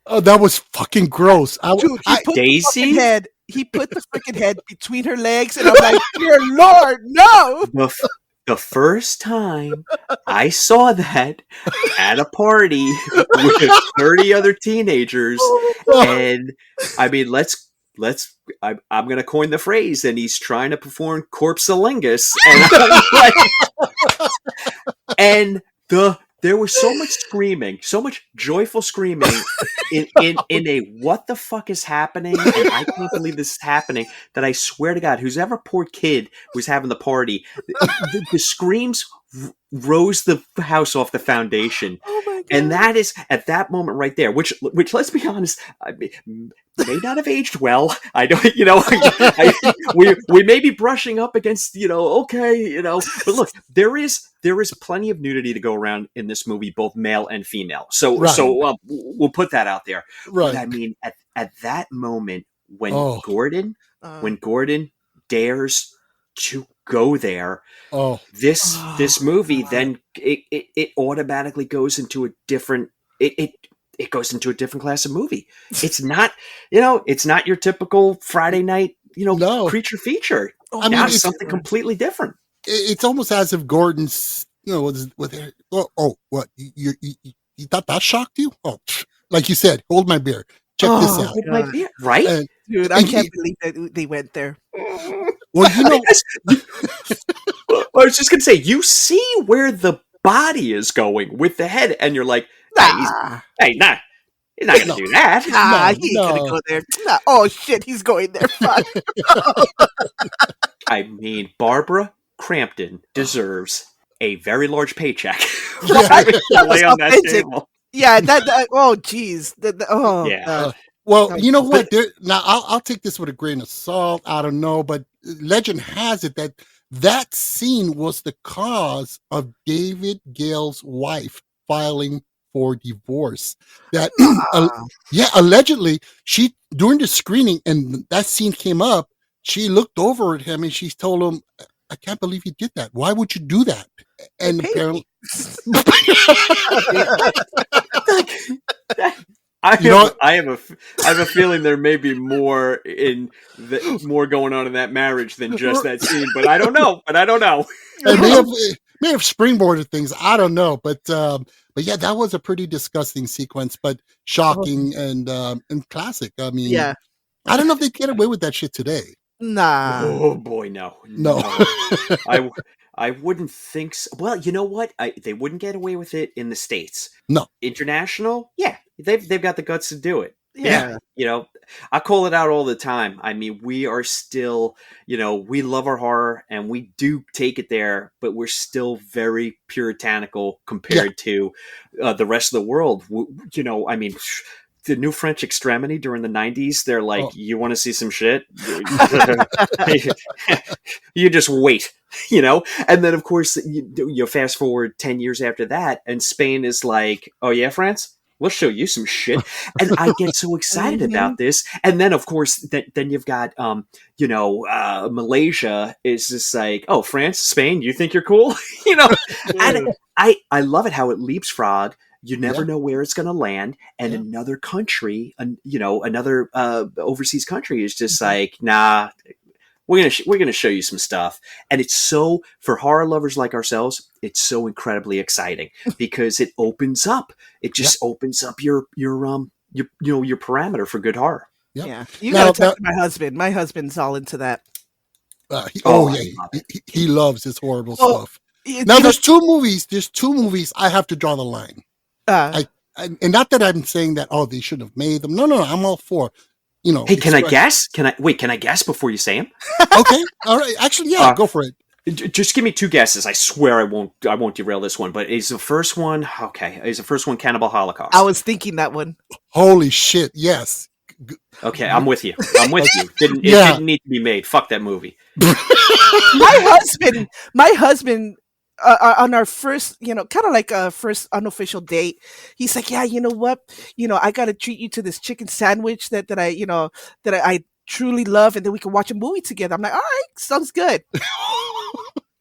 Oh, that was fucking gross. Dude, he put the Daisy? fucking head. He put the freaking head between her legs, and I'm like, dear lord, no! The first time I saw that at a party with 30 other teenagers, and I mean, I'm going to coin the phrase, and he's trying to perform corpselingus, and I'm like, and there was so much screaming, so much joyful screaming in a what the fuck is happening, and I can't believe this is happening, that I swear to God, whoever poor kid was having the party, the screams rose the house off the foundation. Oh my god! And that is at that moment right there, which let's be honest, may not have aged well. I don't, we may be brushing up against, okay, but look, there is plenty of nudity to go around in this movie, both male and female. So Right. we'll put that out there. Right. But I mean, at that moment when Oh. Gordon dares to go there, Oh, this movie then it automatically goes into a different it goes into a different class of movie. It's not your typical Friday night No. creature feature. I mean, Now it's something completely different. it's almost as if Gordon's, what you thought that shocked you? Oh, like you said, hold my beer. Check this out. Hold my beer, right? And, Dude, I and can't he- believe that they went there. well, I was just gonna say, you see where the body is going with the head, and you're like, Nah, he's not gonna No. do that. nah, No, he ain't gonna no. go there. Nah. Oh shit, he's going there. Fuck. I mean, Barbara Crampton deserves a very large paycheck for Yeah, having to that was lay on that authentic. table. Yeah, that oh jeez. Oh Yeah. God. well, No, you know what? Now I'll take this with a grain of salt. I don't know, but legend has it that scene was the cause of David Gale's wife filing for divorce. That allegedly she during the screening and that scene came up, she looked over at him and she told him, I can't believe you did that. Why would you do that? And paid apparently I have a feeling there may be more more going on in that marriage than just that scene, but I don't know. it may have springboarded things. I don't know, but yeah, that was a pretty disgusting sequence, but shocking and classic. I mean, Yeah. I don't know if they get away with that shit today. Nah. Oh boy, no. I wouldn't think so. Well, you know what? They wouldn't get away with it in the States. No. International, yeah, they've got the guts to do it. Yeah. I call it out all the time. I mean, we are still, we love our horror and we do take it there, but we're still very puritanical compared to the rest of the world. I mean, the new French Extremity during the 90s, they're like, you want to see some shit? You just wait, And then, of course, you fast forward 10 years after that, and Spain is like, oh, yeah, France? We'll show you some shit. And I get so excited about this. And then, of course, then you've got, Malaysia is just like, oh, France, Spain, you think you're cool? And I love it how it leapfrog You never know where it's going to land, and another country, another overseas country is just like, nah, we're gonna show you some stuff, and it's so, for horror lovers like ourselves, it's so incredibly exciting because it opens up. It just opens up your parameter for good horror. Yep. Yeah, you gotta talk to my husband. My husband's all into that. He loves this horrible stuff. Now there's two movies. There's two movies I have to draw the line. And not that I'm saying that they shouldn't have made them. No, I'm all for. Hey, can I guess? Can I guess before you say them? Okay, all right. Actually, go for it. Just give me two guesses. I swear I won't derail this one. But is the first one okay? Is the first one Cannibal Holocaust? I was thinking that one. Holy shit! Yes. Okay, I'm with you. It didn't need to be made. Fuck that movie. My husband. On our first, kind of like a first unofficial date, he's like, yeah, you know what? I got to treat you to this chicken sandwich that I truly love, and then we can watch a movie together. I'm like, all right, sounds good.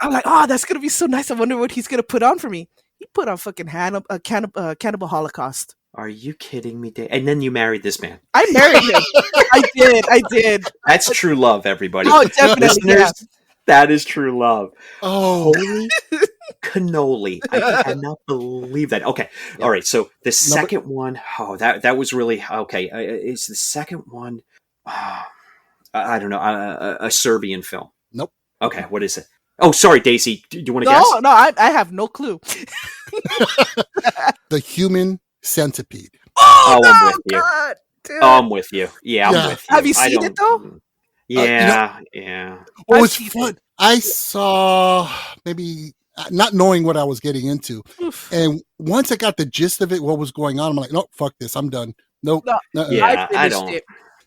I'm like, oh, that's going to be so nice. I wonder what he's going to put on for me. He put on fucking Cannibal Holocaust. Are you kidding me, Dave? And then you married this man. I married him. I did. That's true love, everybody. Oh, definitely. Yeah. That is true love. Oh, holy cannoli! I cannot believe that. Okay, all right. So the second one, that was really okay. Is the second one? I don't know. A Serbian film. Nope. Okay, what is it? Oh, sorry, Daisy. Do you want to guess? No, I have no clue. The Human Centipede. Oh, I'm with you. God, I'm with you. Yeah, I'm with you. Have you seen it though? Yeah. Well, it's fun. I saw maybe not knowing what I was getting into, and once I got the gist of it, what was going on, I'm like, no, fuck this, I'm done. Nope. No, yeah, I don't. It.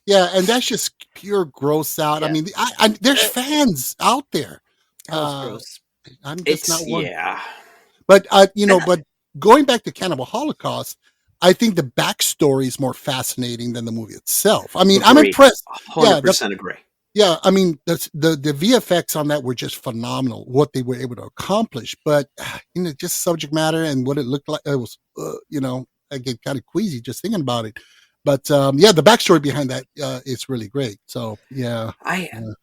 Yeah, and that's just pure gross out. Yeah. I mean, there's fans out there. Gross. I'm just not one. Yeah. But but going back to Cannibal Holocaust, I think the backstory is more fascinating than the movie itself. I mean, I'm impressed. 100% agree. Yeah, I mean, the VFX on that were just phenomenal, what they were able to accomplish. But, just subject matter and what it looked like, it was, I get kind of queasy just thinking about it. But, the backstory behind that is really great. So, yeah.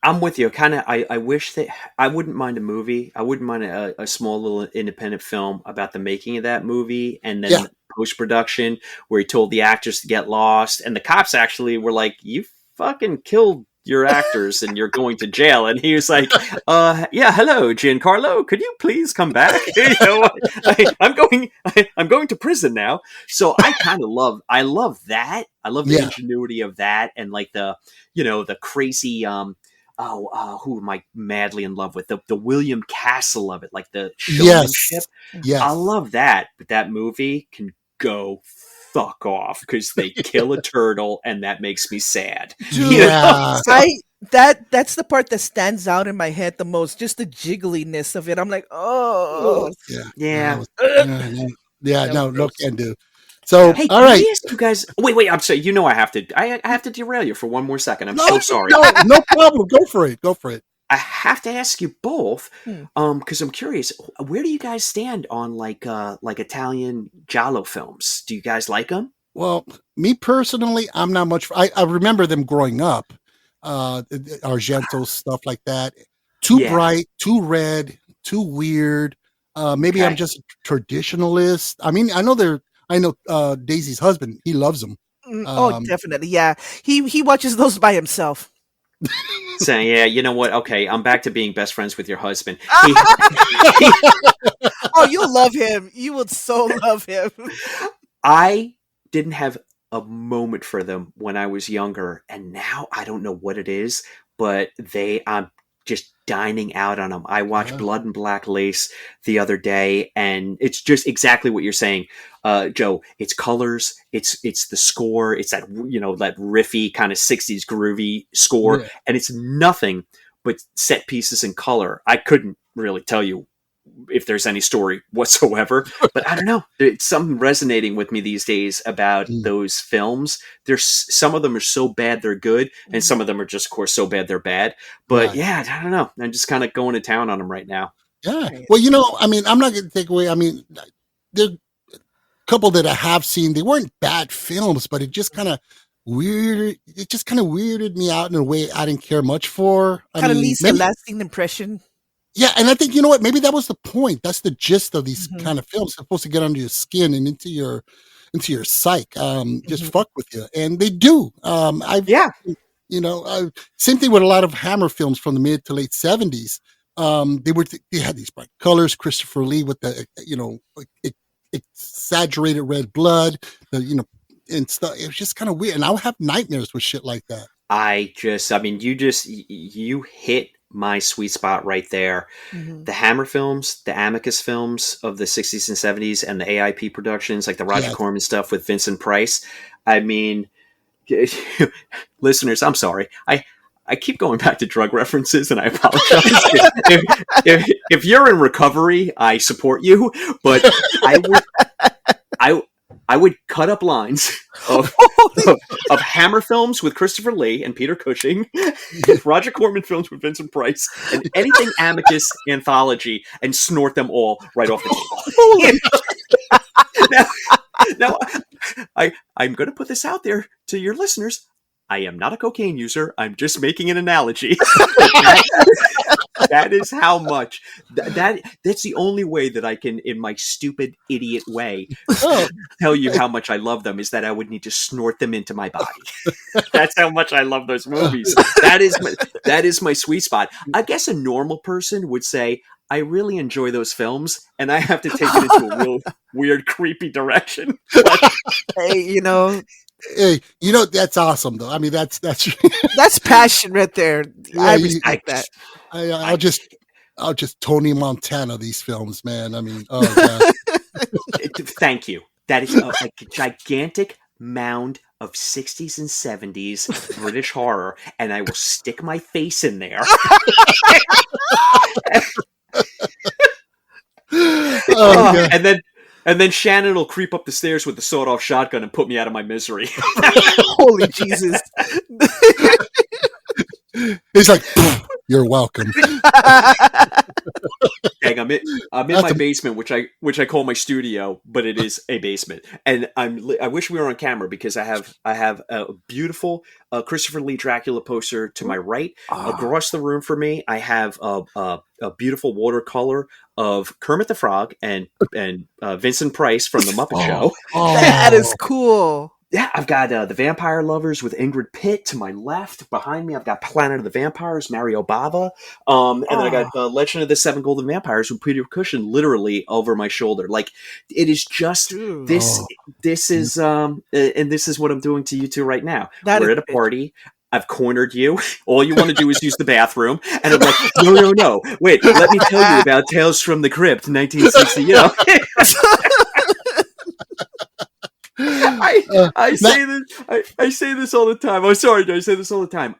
I'm with you. Kind of, I wish that, I wouldn't mind a movie. I wouldn't mind a small little independent film about the making of that movie. And then post-production where he told the actors to get lost. And the cops actually were like, you fucking killed your actors and you're going to jail. And he was like, hello, Giancarlo, could you please come back? I'm going to prison now. So I love that. I love the ingenuity of that. And like the crazy, who am I madly in love with? The William Castle of it, like the showmanship. Yes. I love that. But that movie can go fuck off because they kill a turtle and that makes me sad. Yeah. That's the part that stands out in my head the most, just the jiggliness of it. I'm like, oh yeah. No can do. So hey, all right, you guys. Wait. I'm sorry. I have to derail you for one more second. I'm so sorry. No problem. Go for it. I have to ask you both, because I'm curious. Where do you guys stand on like Italian giallo films? Do you guys like them? Well, me personally, I'm not much. I remember them growing up, Argento stuff like that. Too bright, too red, too weird. Maybe I'm just a traditionalist. I mean, I know Daisy's husband. He loves them. Definitely, yeah. He watches those by himself. Saying, yeah, you know what? Okay, I'm back to being best friends with your husband. Oh, you'll love him. You would so love him. I didn't have a moment for them when I was younger, and now I don't know what it is, but I'm just dining out on them. I watched Blood and Black Lace the other day, and it's just exactly what you're saying, Joe. It's colors, it's the score, it's that that riffy kind of 60s groovy score, and it's nothing but set pieces and color. I couldn't really tell you if there's any story whatsoever, but I don't know. It's something resonating with me these days about those films. There's some of them are so bad they're good, and some of them are just, of course, so bad they're bad. But I don't know. I'm just kind of going to town on them right now. Yeah. Well, I mean, I'm not going to take away. I mean, couple that I have seen. They weren't bad films, but it just kind of weirded me out in a way I didn't care much for. Kind of leaves a maybe, lasting impression. yeah, and I think you know what? Maybe that was the point. That's the gist of these Mhm. kind of films. They're supposed to get under your skin and into your psyche, just Mhm. fuck with you, and they do. I've Yeah. same thing with a lot of Hammer films from the mid to late '70s. They had these bright colors. Christopher Lee with the exaggerated red blood, and stuff. It was just kind of weird, and I would have nightmares with shit like that. You hit my sweet spot right there. Mhm. The Hammer films, the Amicus films of the 60s and 70s, and the AIP productions, like the Roger Yes. Corman stuff with Vincent Price. I mean, listeners, I'm sorry. I keep going back to drug references, and I apologize. if you're in recovery, I support you, but I would cut up lines of Hammer films with Christopher Lee and Peter Cushing, Roger Corman films with Vincent Price, and anything Amicus anthology, and snort them all right off the table. now, I'm going to put this out there to your listeners. I am not a cocaine user. I'm just making an analogy. That is how much. That's the only way that I can, in my stupid idiot way, tell you how much I love them, is that I would need to snort them into my body. That's how much I love those movies. That is my sweet spot. I guess a normal person would say, I really enjoy those films, and I have to take it into a real weird, creepy direction. But, Hey, Hey, that's awesome though. I mean, that's that's passion right there. Yeah, I respect that. I'll just Tony Montana these films, man. I mean, oh god. thank you. That is a gigantic mound of 60s and 70s British horror, and I will stick my face in there. Oh, God. And then Shannon will creep up the stairs with the sawed-off shotgun and put me out of my misery. Holy Jesus. He's like, you're welcome. Dang, I'm in my basement, which I call my studio, but it is a basement. And I wish we were on camera, because I have a beautiful Christopher Lee Dracula poster to my right. Across the room for me, I have a beautiful watercolor of Kermit the Frog and Vincent Price from the Muppet Show. That is cool. Yeah, I've got the Vampire Lovers with Ingrid Pitt to my left. Behind me, I've got Planet of the Vampires, Mario Bava. And then I got Legend of the Seven Golden Vampires with Peter Cushing literally over my shoulder. Like, it is just this. This is and this is what I'm doing to you two right now. We're at a party. I've cornered you. All you want to do is use the bathroom. And I'm like, no. Wait, let me tell you about Tales from the Crypt, 1960. I say this all the time. I'm sorry, I say this all the time.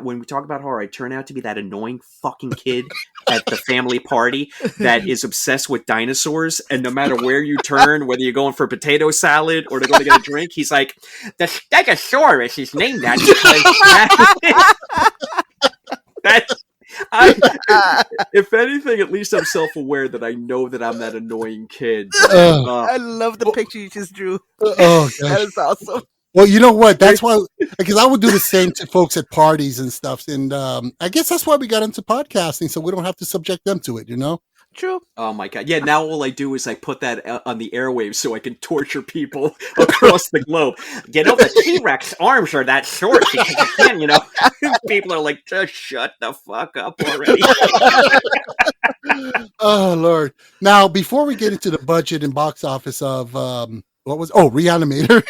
When we talk about horror, I turn out to be that annoying fucking kid at the family party that is obsessed with dinosaurs, and no matter where you turn, whether you're going for potato salad or to go to get a drink, he's like, the Stegosaurus is named that because if anything, at least I'm self-aware that I know that I'm that annoying kid. I love the picture you just drew. Oh, gosh. That is awesome. Well, you know what? That's why, because I would do the same to folks at parties and stuff. And I guess that's why we got into podcasting, so we don't have to subject them to it, True. Oh my god! Yeah, now all I do is I put that on the airwaves so I can torture people across the globe. The T-Rex arms are that short because you can. People are like, just shut the fuck up already. Oh Lord! Now, before we get into the budget and box office of Re-Animator,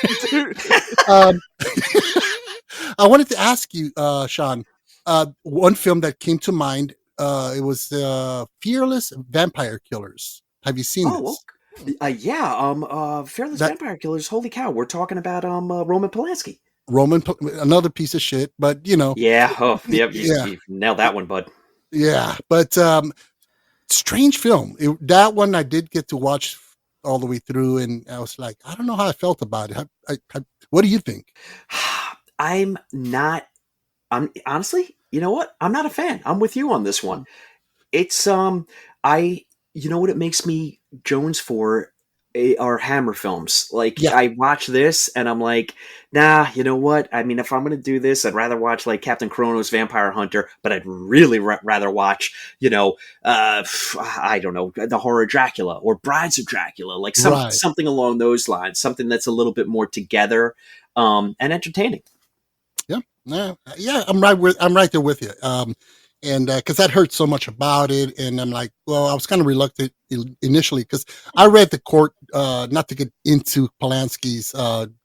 I wanted to ask you, Sean, one film that came to mind. It was Fearless Vampire Killers. Have you seen this? Fearless Vampire Killers. Holy cow! We're talking about Roman Polanski. Another piece of shit, but Yeah. Oh, yep. You nailed that one, bud. Yeah, but strange film. That one I did get to watch all the way through, and I was like, I don't know how I felt about it. What do you think? I'm honestly, you know what? I'm not a fan. I'm with you on this one. It's you know what it makes me Jones for? are Hammer films. Like Yeah. I watch this and I'm like, nah, you know what? I mean, if I'm going to do this, I'd rather watch like Captain Chronos, Vampire Hunter, but I'd really rather watch, I don't know, the horror Dracula or Brides of Dracula, like Right. something along those lines, something that's a little bit more together and entertaining. Yeah, I'm right there with you. And because I'd heard so much about it, and I'm like, well, I was kind of reluctant initially because I read the court, not to get into Polanski's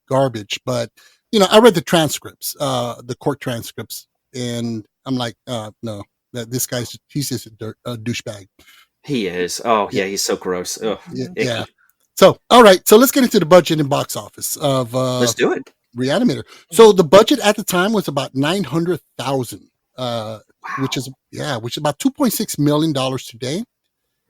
garbage, but I read the transcripts, the court transcripts, and I'm like, no, that this he's just a douchebag. He is. Oh yeah, he's so gross. Ugh, Yeah. So, all right, so let's get into the budget and box office of Let's do it. Re-Animator. So the budget at the time was about $900,000, which is about $2.6 million today.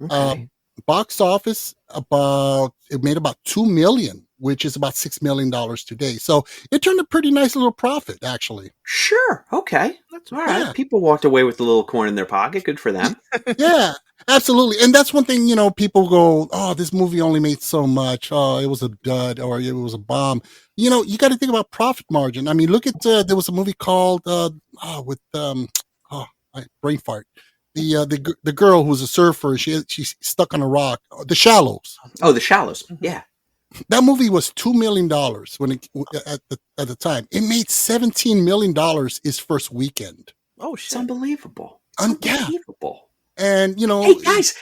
Okay. Box office it made about $2 million, which is about $6 million today. So it turned a pretty nice little profit, actually. Sure. Okay. That's All right. Yeah. People walked away with a little coin in their pocket. Good for them. Yeah, absolutely. And that's one thing, people go, oh, this movie only made so much. Oh, it was a dud or it was a bomb. You got to think about profit margin. I mean, look at, there was a movie called, brain fart. The girl who's a surfer, she's stuck on a rock. The Shallows. Oh, The Shallows. Yeah. That movie was $2 million when at the time. It made $17 million its first weekend. Oh It's shit! unbelievable. Yeah. Unbelievable. And Hey guys,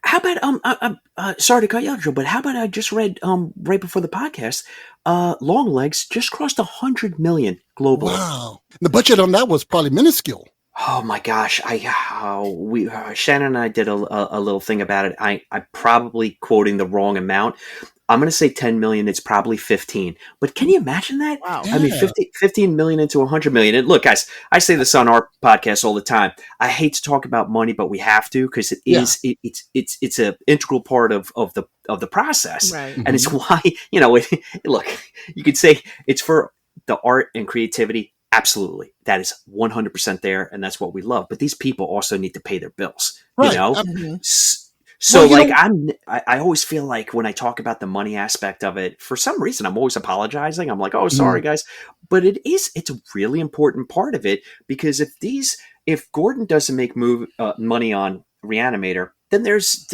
how about sorry to cut you off, Joe, but how about I just read right before the podcast, Longlegs just crossed 100 million globally. wow, the budget on that was probably minuscule. Oh my gosh! Shannon and I did a little thing about it. I'm probably quoting the wrong amount. I'm going to say 10 million. It's probably 15. But can you imagine that? Wow. I mean, 15 million into 100 million. And look, guys, I say this on our podcast all the time. I hate to talk about money, but we have to because it's an integral part of the process. Right. And it's why, look, you could say it's for the art and creativity. Absolutely. That is 100% there. And that's what we love. But these people also need to pay their bills, Right. So I always feel like when I talk about the money aspect of it, for some reason, I'm always apologizing. I'm like, oh, sorry guys. But it's a really important part of it because if Gordon doesn't make money on Re-Animator, then there's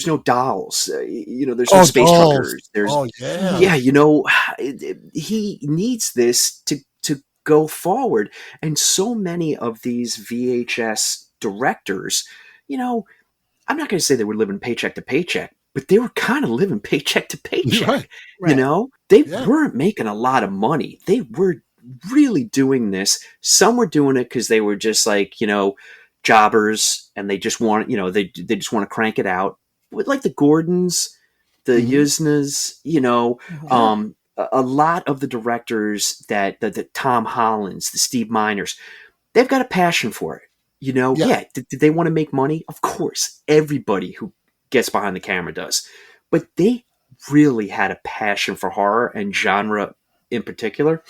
no dolls, there's no space dolls. truckers. He needs this to go forward. And so many of these VHS directors, I'm not going to say they were living paycheck to paycheck, but they were kind of living paycheck to paycheck. Right. They weren't making a lot of money. They were really doing this. Some were doing it because they were just like, jobbers and they just want, they just want to crank it out. With like the Gordons, the Yuznas, a lot of the directors that the Tom Hollands, the Steve Miners, they've got a passion for it. Did they want to make money? Of course, everybody who gets behind the camera does. But they really had a passion for horror and genre in particular.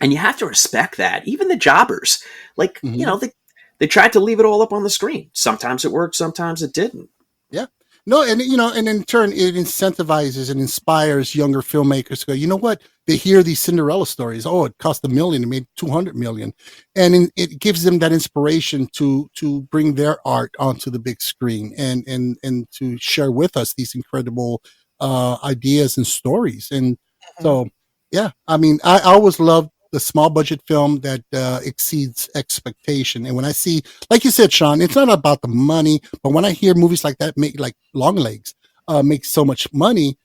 And you have to respect that. Even the jobbers, they tried to leave it all up on the screen. Sometimes it worked, sometimes it didn't. Yeah. No, and and in turn, it incentivizes and inspires younger filmmakers to go, you know what? They hear these Cinderella stories. Oh, it cost $1 million, it made 200 million. And it gives them that inspiration to bring their art onto the big screen and to share with us these incredible ideas and stories. And so, yeah, I mean, I always loved the small budget film that exceeds expectation. And when I see, like you said, Sean, it's not about the money, but when I hear movies like that make like Longlegs make so much money,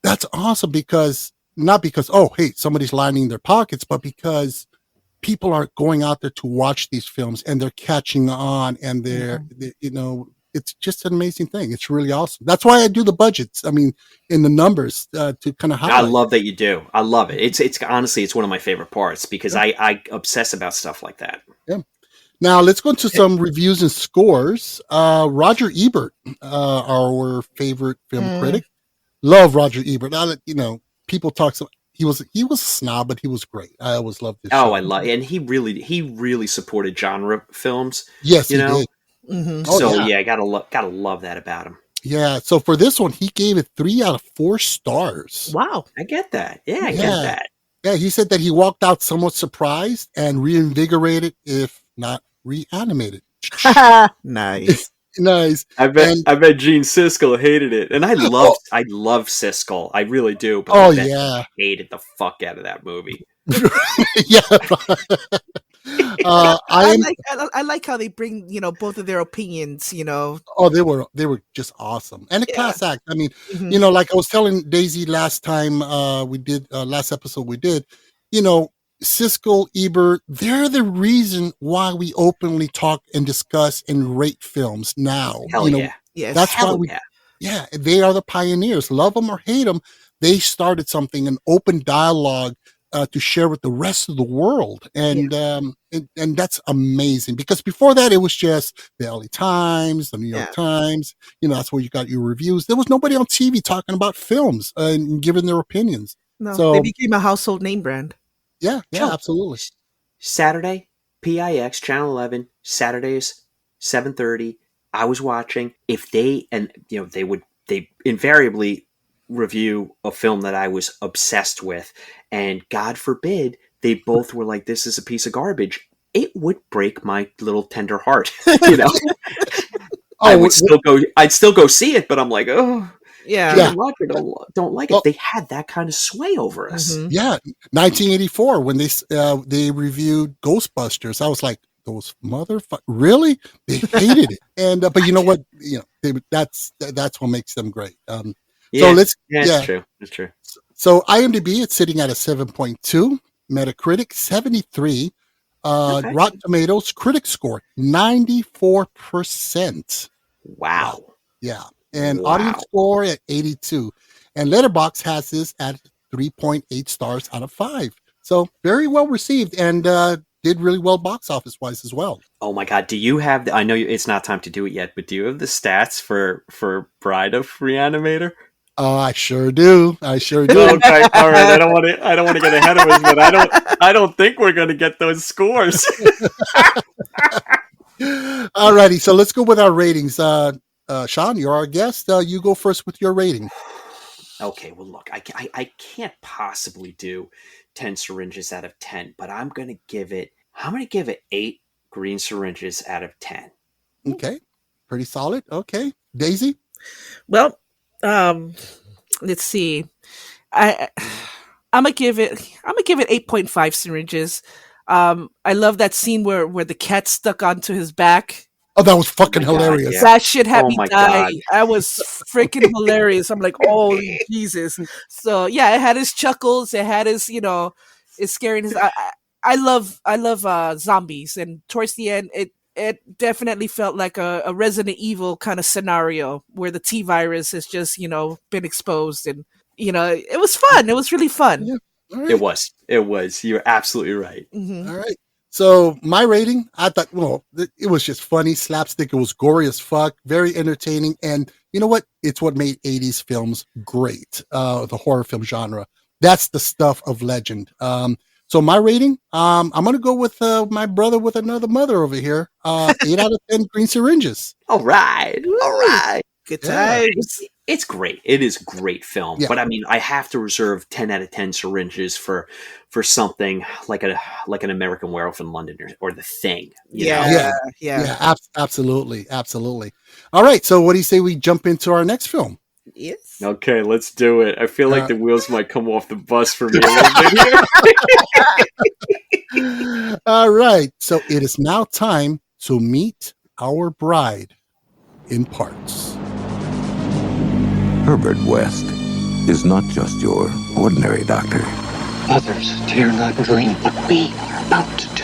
that's awesome not because, oh, hey, somebody's lining their pockets, but because people are going out there to watch these films and they're catching on and it's just an amazing thing. It's really awesome. That's why I do the budgets. I mean, in the numbers to kind of highlight. I love that you do. I love it. It's honestly, it's one of my favorite parts because I obsess about stuff like that. Yeah. Now let's go into some reviews and scores. Roger Ebert, our favorite film critic, love Roger Ebert. People talk so. He was a snob, but he was great. I always loved this. Oh, I love, and he really supported genre films. Yes, he did. Mm-hmm. So I gotta love that about him. Yeah. So for this one, he gave it 3 out of 4 stars. Wow. I get that. Yeah, I get Yeah. that. Yeah, he said that he walked out somewhat surprised and reinvigorated, if not reanimated. Nice. Nice. I bet And Gene Siskel hated it, and I oh, love Siskel, I really do. But I oh bet yeah, he hated the fuck out of that movie. yeah. I am. I like how they bring both of their opinions. Oh, they were just awesome and a Yeah. class act. I mean, Hmm. like I was telling Daisy last time we did last episode we did, you know, Siskel, Ebert, they're the reason why we openly talk and discuss and rate films now. Hell yeah. Yes. That's why Hell we. yeah. Yeah, they are the pioneers. Love them or hate them, they started something, an open dialogue to share with the rest of the world, and that's amazing. Because before that, it was just the LA Times, the New York Yeah. Times. That's where you got your reviews. There was nobody on TV talking about films and giving their opinions. No, they So became a household name brand. yeah, Joe, absolutely. Saturday, PIX, Channel 11, Saturdays, 7:30. I was watching. If they, and they invariably review a film that I was obsessed with, and God forbid they both were like, "This is a piece of garbage." It would break my little tender heart, you know. I Oh, would still go. I'd still go see it, but I'm like, oh, Yeah. yeah. either like it or don't like it. Well, They had that kind of sway over us. Mhm. yeah, 1984 when they reviewed Ghostbusters, I was like, those motherfuckers, really? They hated it, and but you know what? That's what makes them great. So Yeah, let's yeah, yeah. it's true. It's true. So IMDb, it's sitting at a 7.2, Metacritic 73, Okay. Rotten Tomatoes critic score 94%. Wow. Wow. Yeah. And Wow. audience score at 82. And Letterboxd has this at 3.8 stars out of 5. So very well received and did really well box office wise as well. Oh my God! Do you have? I know it's not time to do it yet, but do you have the stats for Bride of Re-Animator? I sure do. I sure do. Okay, all right. I don't want to get ahead of us, but I don't think we're going to get those scores. Alrighty, so let's go with our ratings. Sean, you're our guest. You go first with your rating. Okay, well, look, I can't possibly do 10 syringes out of 10, but I'm going to give it 8 green syringes out of 10. Okay, pretty solid. Okay, Daisy. Well, let's see. I'm gonna give it 8.5 syringes. I love that scene where the cat stuck onto his back. Oh, that was fucking Oh my God, hilarious. yeah. That shit had Oh me my die. God. That was freaking hilarious. I'm like, oh Jesus. So yeah, it had his chuckles. It had his, it's scaring his. I love zombies, and towards the end, it definitely felt like a Resident Evil kind of scenario where the T virus has just been exposed, and it was fun. It was really fun. Yeah. All right. It was. You're absolutely right. Mhm. All right. So my rating, I thought, well, it was just funny, slapstick. It was gory as fuck, very entertaining, and you know what? It's what made 80s films great. The horror film genre. That's the stuff of legend. So my rating, I'm gonna go with my brother with another mother over here. 8 out of 10 green syringes. All right. All right. Good Yeah. times. It's great. It is a great film. Yeah. But I mean, I have to reserve 10 out of 10 syringes for something like an American Werewolf in London or The Thing. You know? Yeah. Yeah, absolutely. All right. So what do you say we jump into our next film? Yes. Okay, let's do it. I feel like Uh, the wheels might come off the bus for me a little bit here. All right. So it is now time to meet our bride in parts. Herbert West is not just your ordinary doctor. Others dare not dream what we are about to do.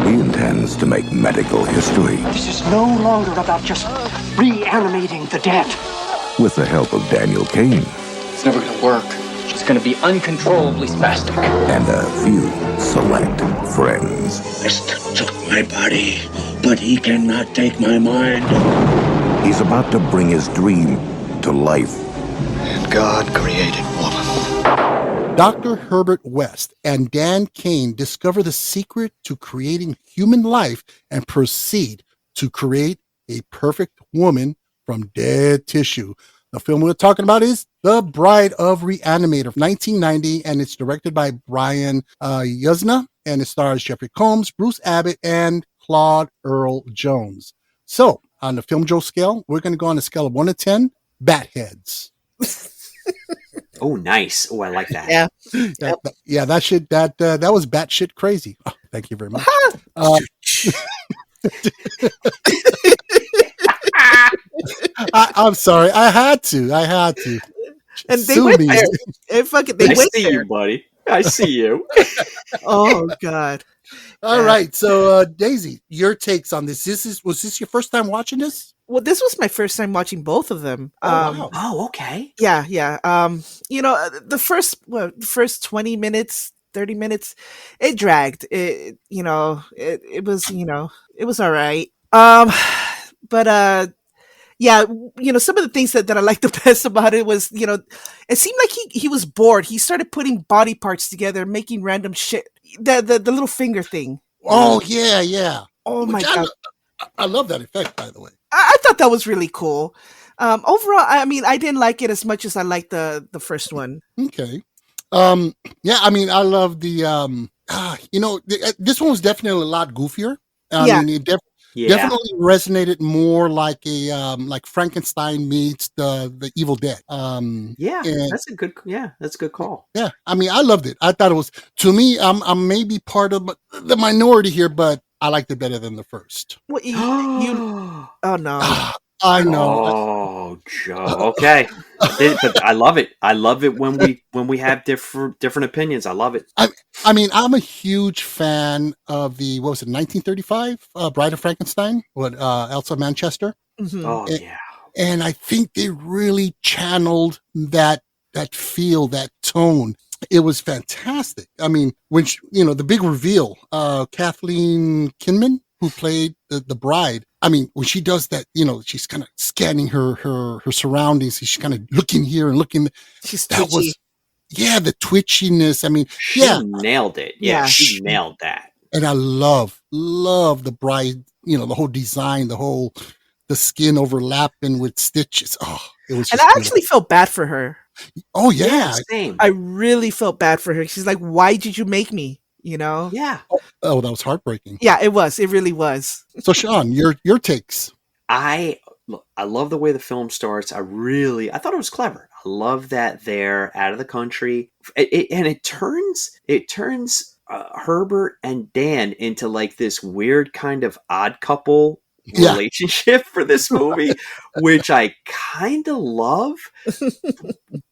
He intends to make medical history This is no longer about just reanimating the dead. with the help of Daniel Kane It's never gonna work. She's gonna be uncontrollably spastic. and a few select friends. West took my body, but he cannot take my mind. He's about to bring his dream to life. And God created woman. Dr. Herbert West and Dan Kane discover the secret to creating human life and proceed to create a perfect woman from Dead Tissue. The film we're talking about is The Bride of Re-Animator of 1990, and it's directed by Brian Yuzna, and it stars Jeffrey Combs, Bruce Abbott, and Claude Earl Jones. So, on the Filmjoe scale, we're going to go on a scale of 1 to 10, bat heads. Oh, nice. Oh, I like that. Yeah. That was batshit crazy. Oh, thank you very much. I'm sorry. I had to. And they went there. And they I went see there. you, buddy. I see you. Oh God. All right. So, Daisy, your takes on this. Was this your first time watching this? Well, this was my first time watching both of them. Wow. Oh, okay. Yeah. The first 20 minutes, 30 minutes, it dragged. It was all right. But some of the things that I liked the best about it was, it seemed like he was bored. He started putting body parts together, making random shit. The little finger thing. Oh, yeah. Oh my God. I love that effect, by the way. I thought that was really cool. Overall, I mean, I didn't like it as much as I liked the first one. Okay. I love the, this one was definitely a lot goofier. It definitely resonated more like like Frankenstein meets the Evil Dead. That's a good call. Yeah, I mean, I loved it. I thought it was, to me, I'm maybe part of the minority here, but I liked it better than the first. What oh no. I know. Oh, Joe. Okay, but I love it. I love it when we have different opinions. I love it. I mean, I'm a huge fan of the 1935 Bride of Frankenstein with Elsa Manchester. Mm-hmm. Oh, yeah. And I think they really channeled that feel, that tone. It was fantastic. I mean, when the big reveal, Kathleen Kinman, who played the bride. I mean, when she does that, she's kind of scanning her surroundings. She's kind of looking here and looking. She's twitchy. The twitchiness. I mean, she nailed it. Yeah, she nailed that. And I love the bride. The whole design, the skin overlapping with stitches. Oh, it was. And I actually felt bad for her. Oh yeah, same. I really felt bad for her. She's like, "Why did you make me?" Yeah. Oh, that was heartbreaking. Yeah, it was. It really was. So, Sean, your takes. I love the way the film starts. I thought it was clever. I love that they're out of the country, and it turns Herbert and Dan into like this weird kind of odd couple relationship for this movie, which I kind of love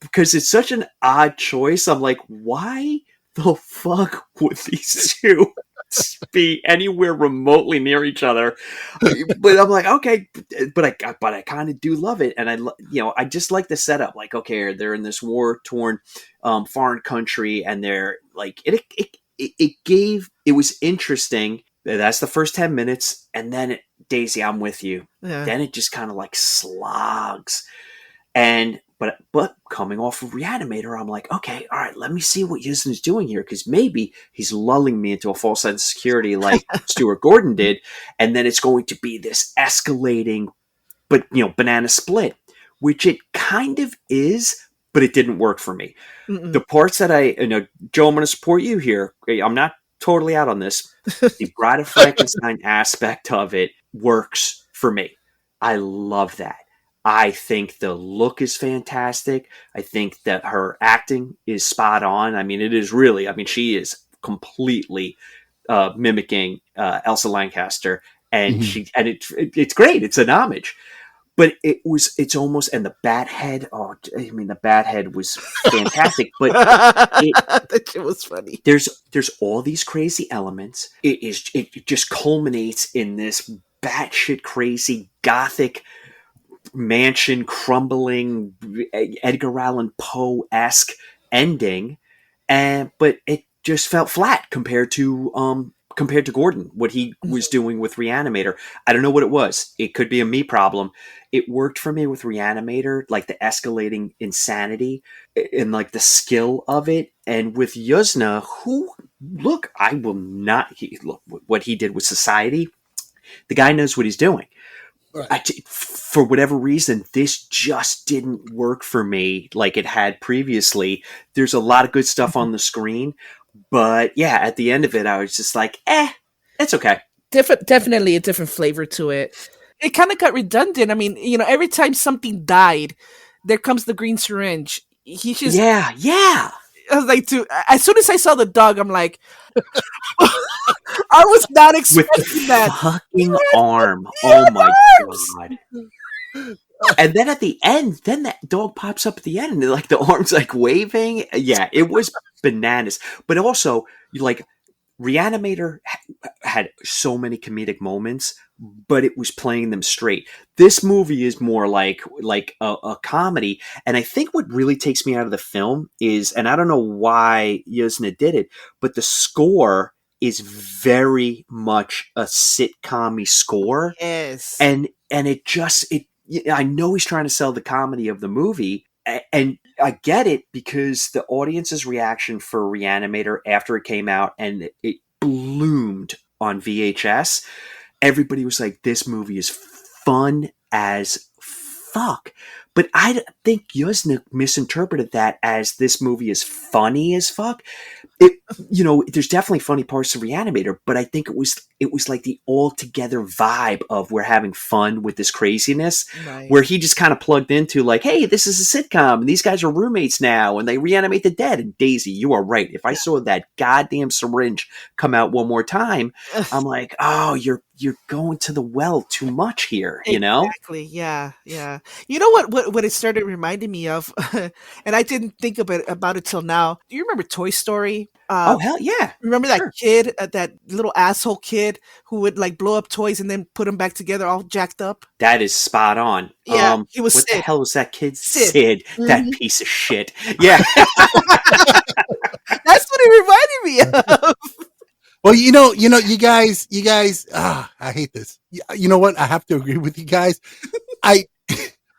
because it's such an odd choice. I'm like, why the fuck would these two be anywhere remotely near each other? But I'm like, okay, but I kind of do love it, and I just like the setup. Like, okay, they're in this war-torn foreign country, and they're like, it was interesting. That's the first 10 minutes, and then Daisy, I'm with you. Yeah. Then it just kind of like slogs, but coming off of Re-Animator, I'm like, okay, all right, let me see what Yuzna's doing here, because maybe he's lulling me into a false sense of security like Stuart Gordon did, and then it's going to be this escalating, but banana split, which it kind of is, but it didn't work for me. Mm-mm. The parts that Joe, I'm going to support you here. I'm not totally out on this. The Bride of Frankenstein aspect of it works for me. I love that. I think the look is fantastic. I think that her acting is spot on. I mean, it is really, she is completely mimicking Elsa Lancaster, and it's great. It's an homage. But it's almost, and the bat head, the bat head was fantastic, but that was funny. There's all these crazy elements. It just culminates in this batshit crazy gothic mansion crumbling Edgar Allan Poe-esque ending, but it just felt flat compared to Gordon, what he was doing with Re-Animator. I don't know what it was. It could be a me problem. It worked for me with Re-Animator, like the escalating insanity and like the skill of it. And with Yuzna, what he did with Society, the guy knows what he's doing. For whatever reason, this just didn't work for me like it had previously. There's a lot of good stuff on the screen, but yeah, at the end of it, I was just like, it's okay. Definitely a different flavor to it. It kind of got redundant. I mean, every time something died, there comes the green syringe. He just yeah. I was like, as soon as I saw the dog, I'm like, I was not With expecting the that. fucking arm. Oh my god. And then at the end, then that dog pops up at the end, and like the arm's like waving. Yeah, it was bananas. But also, like, Re-Animator had so many comedic moments, but it was playing them straight. This movie is more like a comedy, and I think what really takes me out of the film is, and I don't know why Yuzna did it, but the score is very much a sitcom-y score. Yes, and I know he's trying to sell the comedy of the movie, and I get it, because the audience's reaction for Re-Animator after it came out and it bloomed on VHS, everybody was like, this movie is fun as fuck. But I think Yuzna misinterpreted that as this movie is funny as fuck. There's definitely funny parts of Re-Animator, but I think it was like the altogether vibe of we're having fun with this craziness, right. Where he just kind of plugged into like, hey, this is a sitcom, and these guys are roommates now, and they reanimate the dead. And Daisy, you are right. If I saw that goddamn syringe come out one more time, I'm like, oh, you're going to the well too much here, Exactly. Yeah. You know what it started reminding me of, and I didn't think about it till now. Do you remember Toy Story? Oh, hell yeah. Remember that Sure. kid, that little asshole kid who would like blow up toys and then put them back together all jacked up? That is spot on. Yeah, he was what Sid. the hell was that kid? Sid. That piece of shit. Yeah. That's what it reminded me of. Well, you guys, I hate this. You know what? I have to agree with you guys.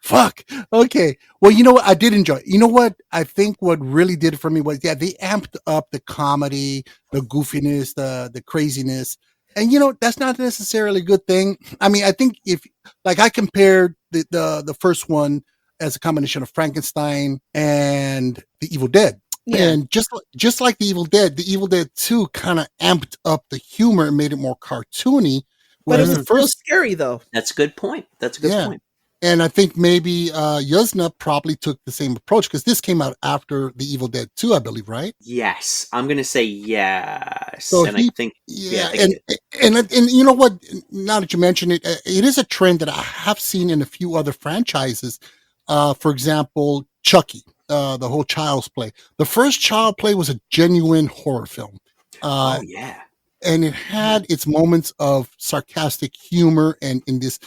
Fuck. Okay. Well, you know what? I did enjoy it. You know what? I think what really did it for me was, they amped up the comedy, the goofiness, the craziness. And, that's not necessarily a good thing. I mean, I think if, like, I compared the first one as a combination of Frankenstein and The Evil Dead. Yeah. And just like The Evil Dead 2 kind of amped up the humor and made it more cartoony. But it was the still scary, though. That's a good point. Point. And I think maybe Yuzna probably took the same approach, because this came out after The Evil Dead 2, I believe, right? Yes. I'm going to say yes. So and I think... and you know what? Now that you mention it, it is a trend that I have seen in a few other franchises. For example, Chucky, the whole Child's Play. The first Child's Play was a genuine horror film. Oh, yeah. And it had its moments of sarcastic humor and in this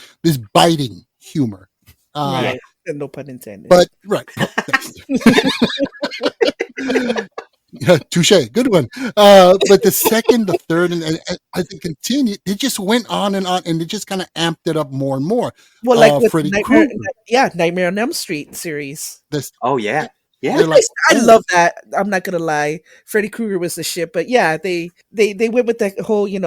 biting humor. Right. No pun intended. But right. Touche. Good one. But the second, the third, and as it continued, it just went on, and it just kind of amped it up more and more. Well, like with Freddy Nightmare, Krueger. Nightmare on Elm Street series. Oh, yeah. Yeah. They're like, I love that. I'm not gonna lie. Freddy Krueger was the shit, but yeah, they went with that whole, Yeah,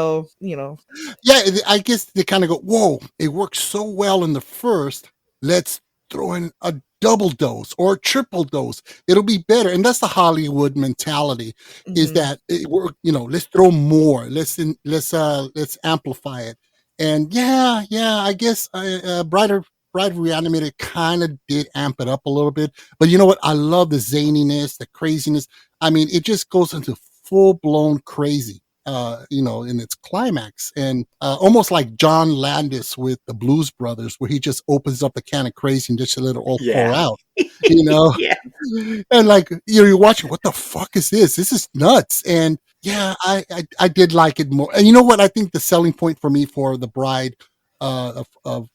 I guess they kind of go, whoa, it works so well in the first. Let's throw in a double dose or a triple dose. It'll be better. And that's the Hollywood mentality, is that let's throw more. Let's amplify it. And I guess Bride Re-Animated kind of did amp it up a little bit. But you know what? I love the zaniness, the craziness. I mean, it just goes into full-blown crazy, in its climax. And almost like John Landis with the Blues Brothers, where he just opens up the can of crazy and just let it all pour out, Yeah. And like, you're watching, what the fuck is this? This is nuts. And yeah, I did like it more. And you know what? I think the selling point for me for the Bride of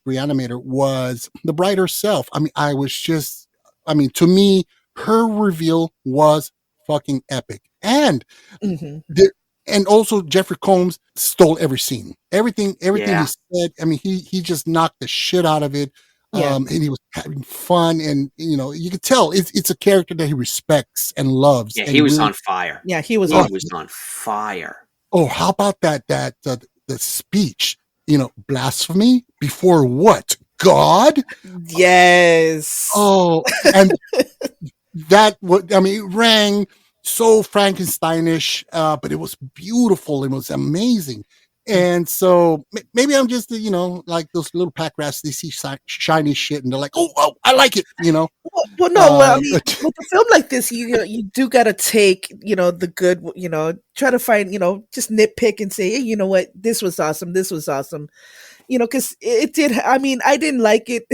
Re-Animator was the bride herself. I mean, to me, her reveal was fucking epic. And and also Jeffrey Combs stole every scene. Everything he said. I mean, he just knocked the shit out of it. And he was having fun, and you could tell it's a character that he respects and loves. Yeah, and he was on fire. Yeah, he was on fire. Oh, how about that the speech blasphemy before what? God? Yes. Oh, and that would, rang so Frankensteinish, but it was beautiful. It was amazing. And so maybe I'm just, like those little pack rats, they see shiny shit and they're like, oh, I like it, Well, no. Well, I mean, but with a film like this, you do got to take the good, try to find, just nitpick and say, hey, you know what, this was awesome, this was awesome, because it did. I mean, I didn't like it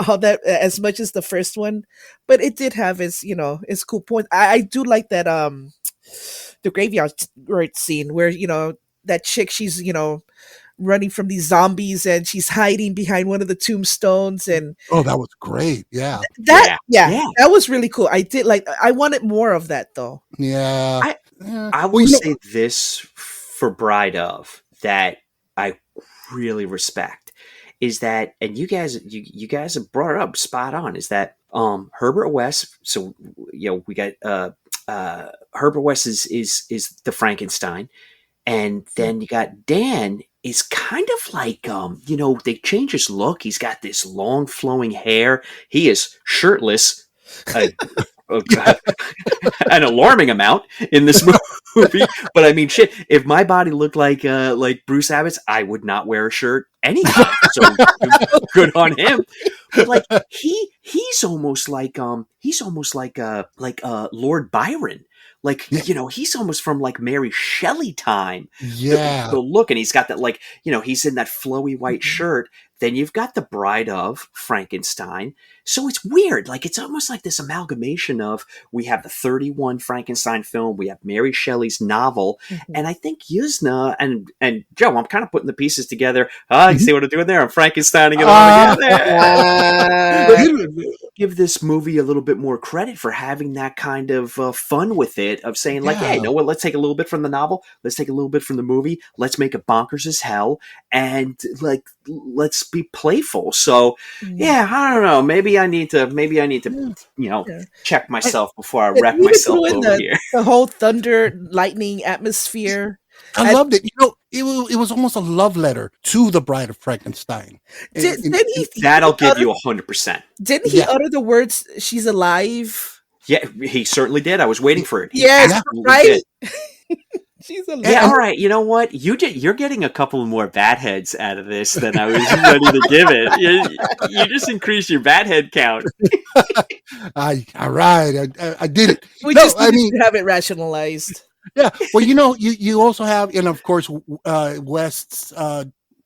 all that as much as the first one, but it did have its cool points. I do like that the graveyard scene where that chick, she's running from these zombies and she's hiding behind one of the tombstones, and oh, that was great. Yeah. that was really cool. I did like. I wanted more of that though. Yeah. I will say this for Bride of that I really respect is that, and you guys have brought it up spot on, is that Herbert West. So we got Herbert West is the Frankenstein, and then you got Dan is kind of like they change his look. He's got this long flowing hair. He is shirtless. An alarming amount in this movie, but I mean, shit. If my body looked like Bruce Abbott's, I would not wear a shirt anytime. So good on him. But like he's almost like Lord Byron. Like he's almost from like Mary Shelley time. Yeah, the look, and he's got that he's in that flowy white shirt. Then you've got the Bride of Frankenstein. So it's weird. Like, it's almost like this amalgamation of, we have the 31 Frankenstein film, we have Mary Shelley's novel, and I think Yuzna and Joe, I'm kind of putting the pieces together. You see what I'm doing there? I'm Frankensteining it all together. Give this movie a little bit more credit for having that kind of fun with it, of saying like, hey, you know what? Let's take a little bit from the novel. Let's take a little bit from the movie. Let's make it bonkers as hell. And like, let's be playful. So yeah, I don't know. Maybe I need to, check myself before I wreck myself over here. The whole thunder, lightning atmosphere. I loved it. It was almost a love letter to the Bride of Frankenstein. That'll give you 100%. Didn't he utter the words, she's alive? Yeah, he certainly did. I was waiting for it. Yes, right? She's alive. Yeah, all right. You know what? You're getting a couple more bad heads out of this than I was ready to give it. You just increased your bad head count. All right. I did it. We just need to have it rationalized. Yeah. Well, you also have, and of course, West's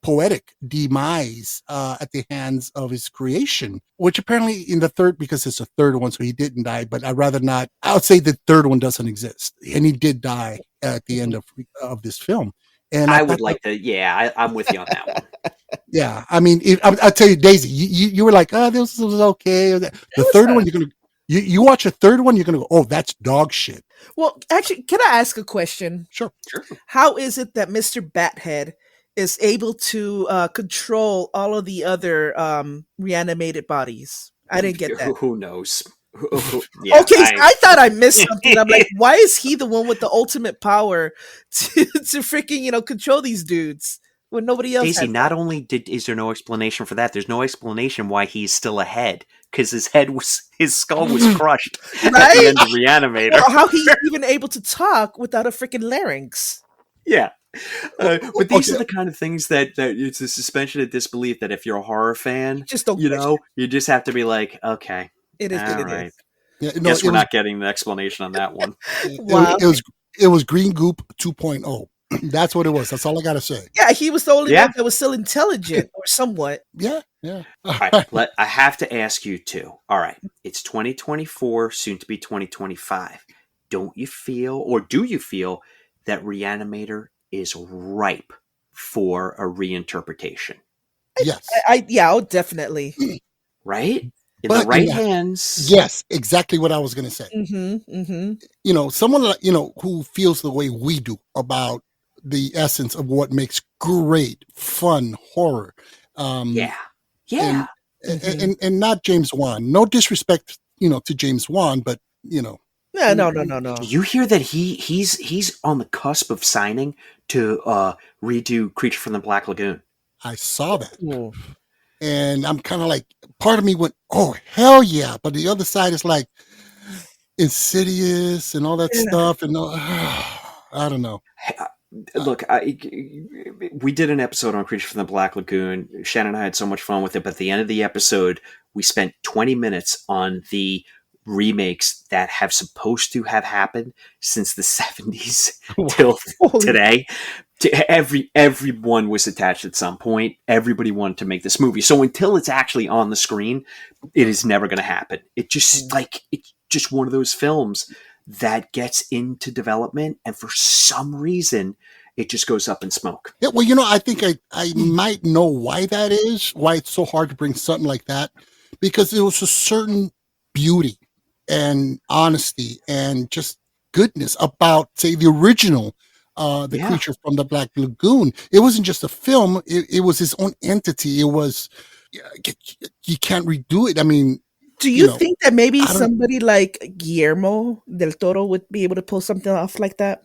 poetic demise at the hands of his creation, which apparently in the third, because it's a third one, so he didn't die, but I'd rather not. I would say the third one doesn't exist, and he did die at the end of this film. And I would like to. Yeah, I'm with you on that one. Yeah, I mean, I'll tell you, Daisy, you were like, oh, this was okay. The third one, you're gonna. You watch a third one, you're going to go, oh, that's dog shit. Well, actually, can I ask a question? Sure. How is it that Mr. Bathead is able to control all of the other reanimated bodies? I didn't get that. Who knows? Yeah, okay, I thought I missed something. I'm like, why is he the one with the ultimate power to freaking, control these dudes when nobody else Casey, not only is there no explanation for that, there's no explanation why he's still ahead. Because his skull was crushed at the end of Re-Animator. Well, how he's even able to talk without a freaking larynx? Yeah, but these are the kind of things that it's a suspension of disbelief. That if you're a horror fan, just don't, you just have to be like, okay, it is all what right. Is. Yeah, guess we're not getting the explanation on that one. Wow. It was Green Goop 2.0. That's what it was. That's all I gotta say. Yeah, he was the only one that was still intelligent or somewhat. Yeah. All right, I have to ask you too. All right, it's 2024, soon to be 2025. Don't you feel, or do you feel, that Re-Animator is ripe for a reinterpretation? Yes. Definitely. Right? In the right hands. Yes, exactly what I was going to say. Someone who feels the way we do about the essence of what makes great, fun horror. Yeah. And not James Wan. No disrespect, to James Wan, but No. Do you hear that he's on the cusp of signing to redo Creature from the Black Lagoon? I saw that. Cool. And I'm kind of like, part of me went, oh, hell yeah. But the other side is like Insidious and all that stuff. And I don't know. Look, we did an episode on Creature from the Black Lagoon. Shannon and I had so much fun with it. But at the end of the episode, we spent 20 minutes on the remakes that have supposed to have happened since the 70s till today. Everyone was attached at some point. Everybody wanted to make this movie. So until it's actually on the screen, it is never going to happen. It's just one of those films that gets into development, and for some reason, it just goes up in smoke. Yeah, well, I think I might know why that is, why it's so hard to bring something like that, because there was a certain beauty and honesty and just goodness about, say, the original Creature from the Black Lagoon. It wasn't just a film. It was his own entity. It was, you can't redo it. I mean, do you think that maybe somebody like Guillermo del Toro would be able to pull something off like that?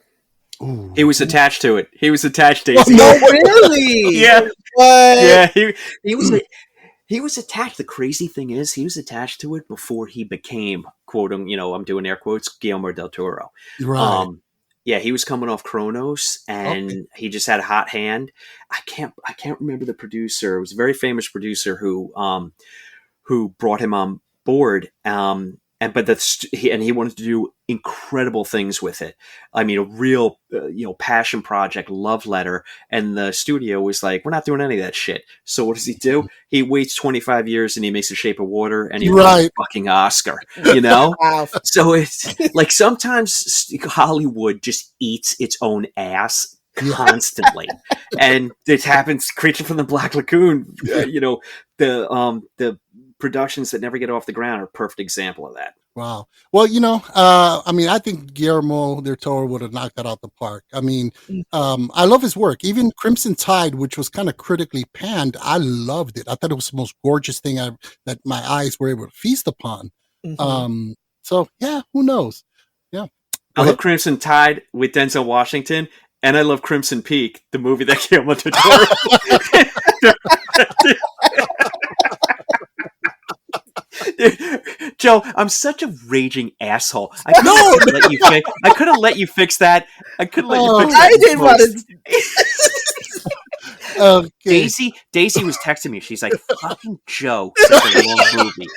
Ooh. He was attached to it. He was attached, Daisy. Oh, no, really? Yeah. What? Yeah, he was attached. The crazy thing is, he was attached to it before he became, quoting, I'm doing air quotes, Guillermo del Toro. Right. Yeah, he was coming off Kronos, and he just had a hot hand. I can't remember the producer. It was a very famous producer who brought him on board. He wanted to do incredible things with it. I mean, a real, passion project, love letter. And the studio was like, we're not doing any of that shit. So what does he do? He waits 25 years and he makes The Shape of Water, and he wins a fucking Oscar, Wow. So it's like sometimes Hollywood just eats its own ass constantly. And it happens. Creature from the Black Lagoon, the productions that never get off the ground are a perfect example of that. Wow. Well, I think Guillermo del Toro would have knocked that out the park. I mean, I love his work. Even Crimson Tide, which was kind of critically panned, I loved it. I thought it was the most gorgeous thing that my eyes were able to feast upon. Mm-hmm. So, yeah, who knows? Yeah. I love Crimson Tide with Denzel Washington, and I love Crimson Peak, the movie that Guillermo del Toro. Joe, I'm such a raging asshole. I could have let you fix that. I could let you fix that. I didn't want to. Okay. Daisy was texting me. She's like, "Fucking Joe, such a long movie.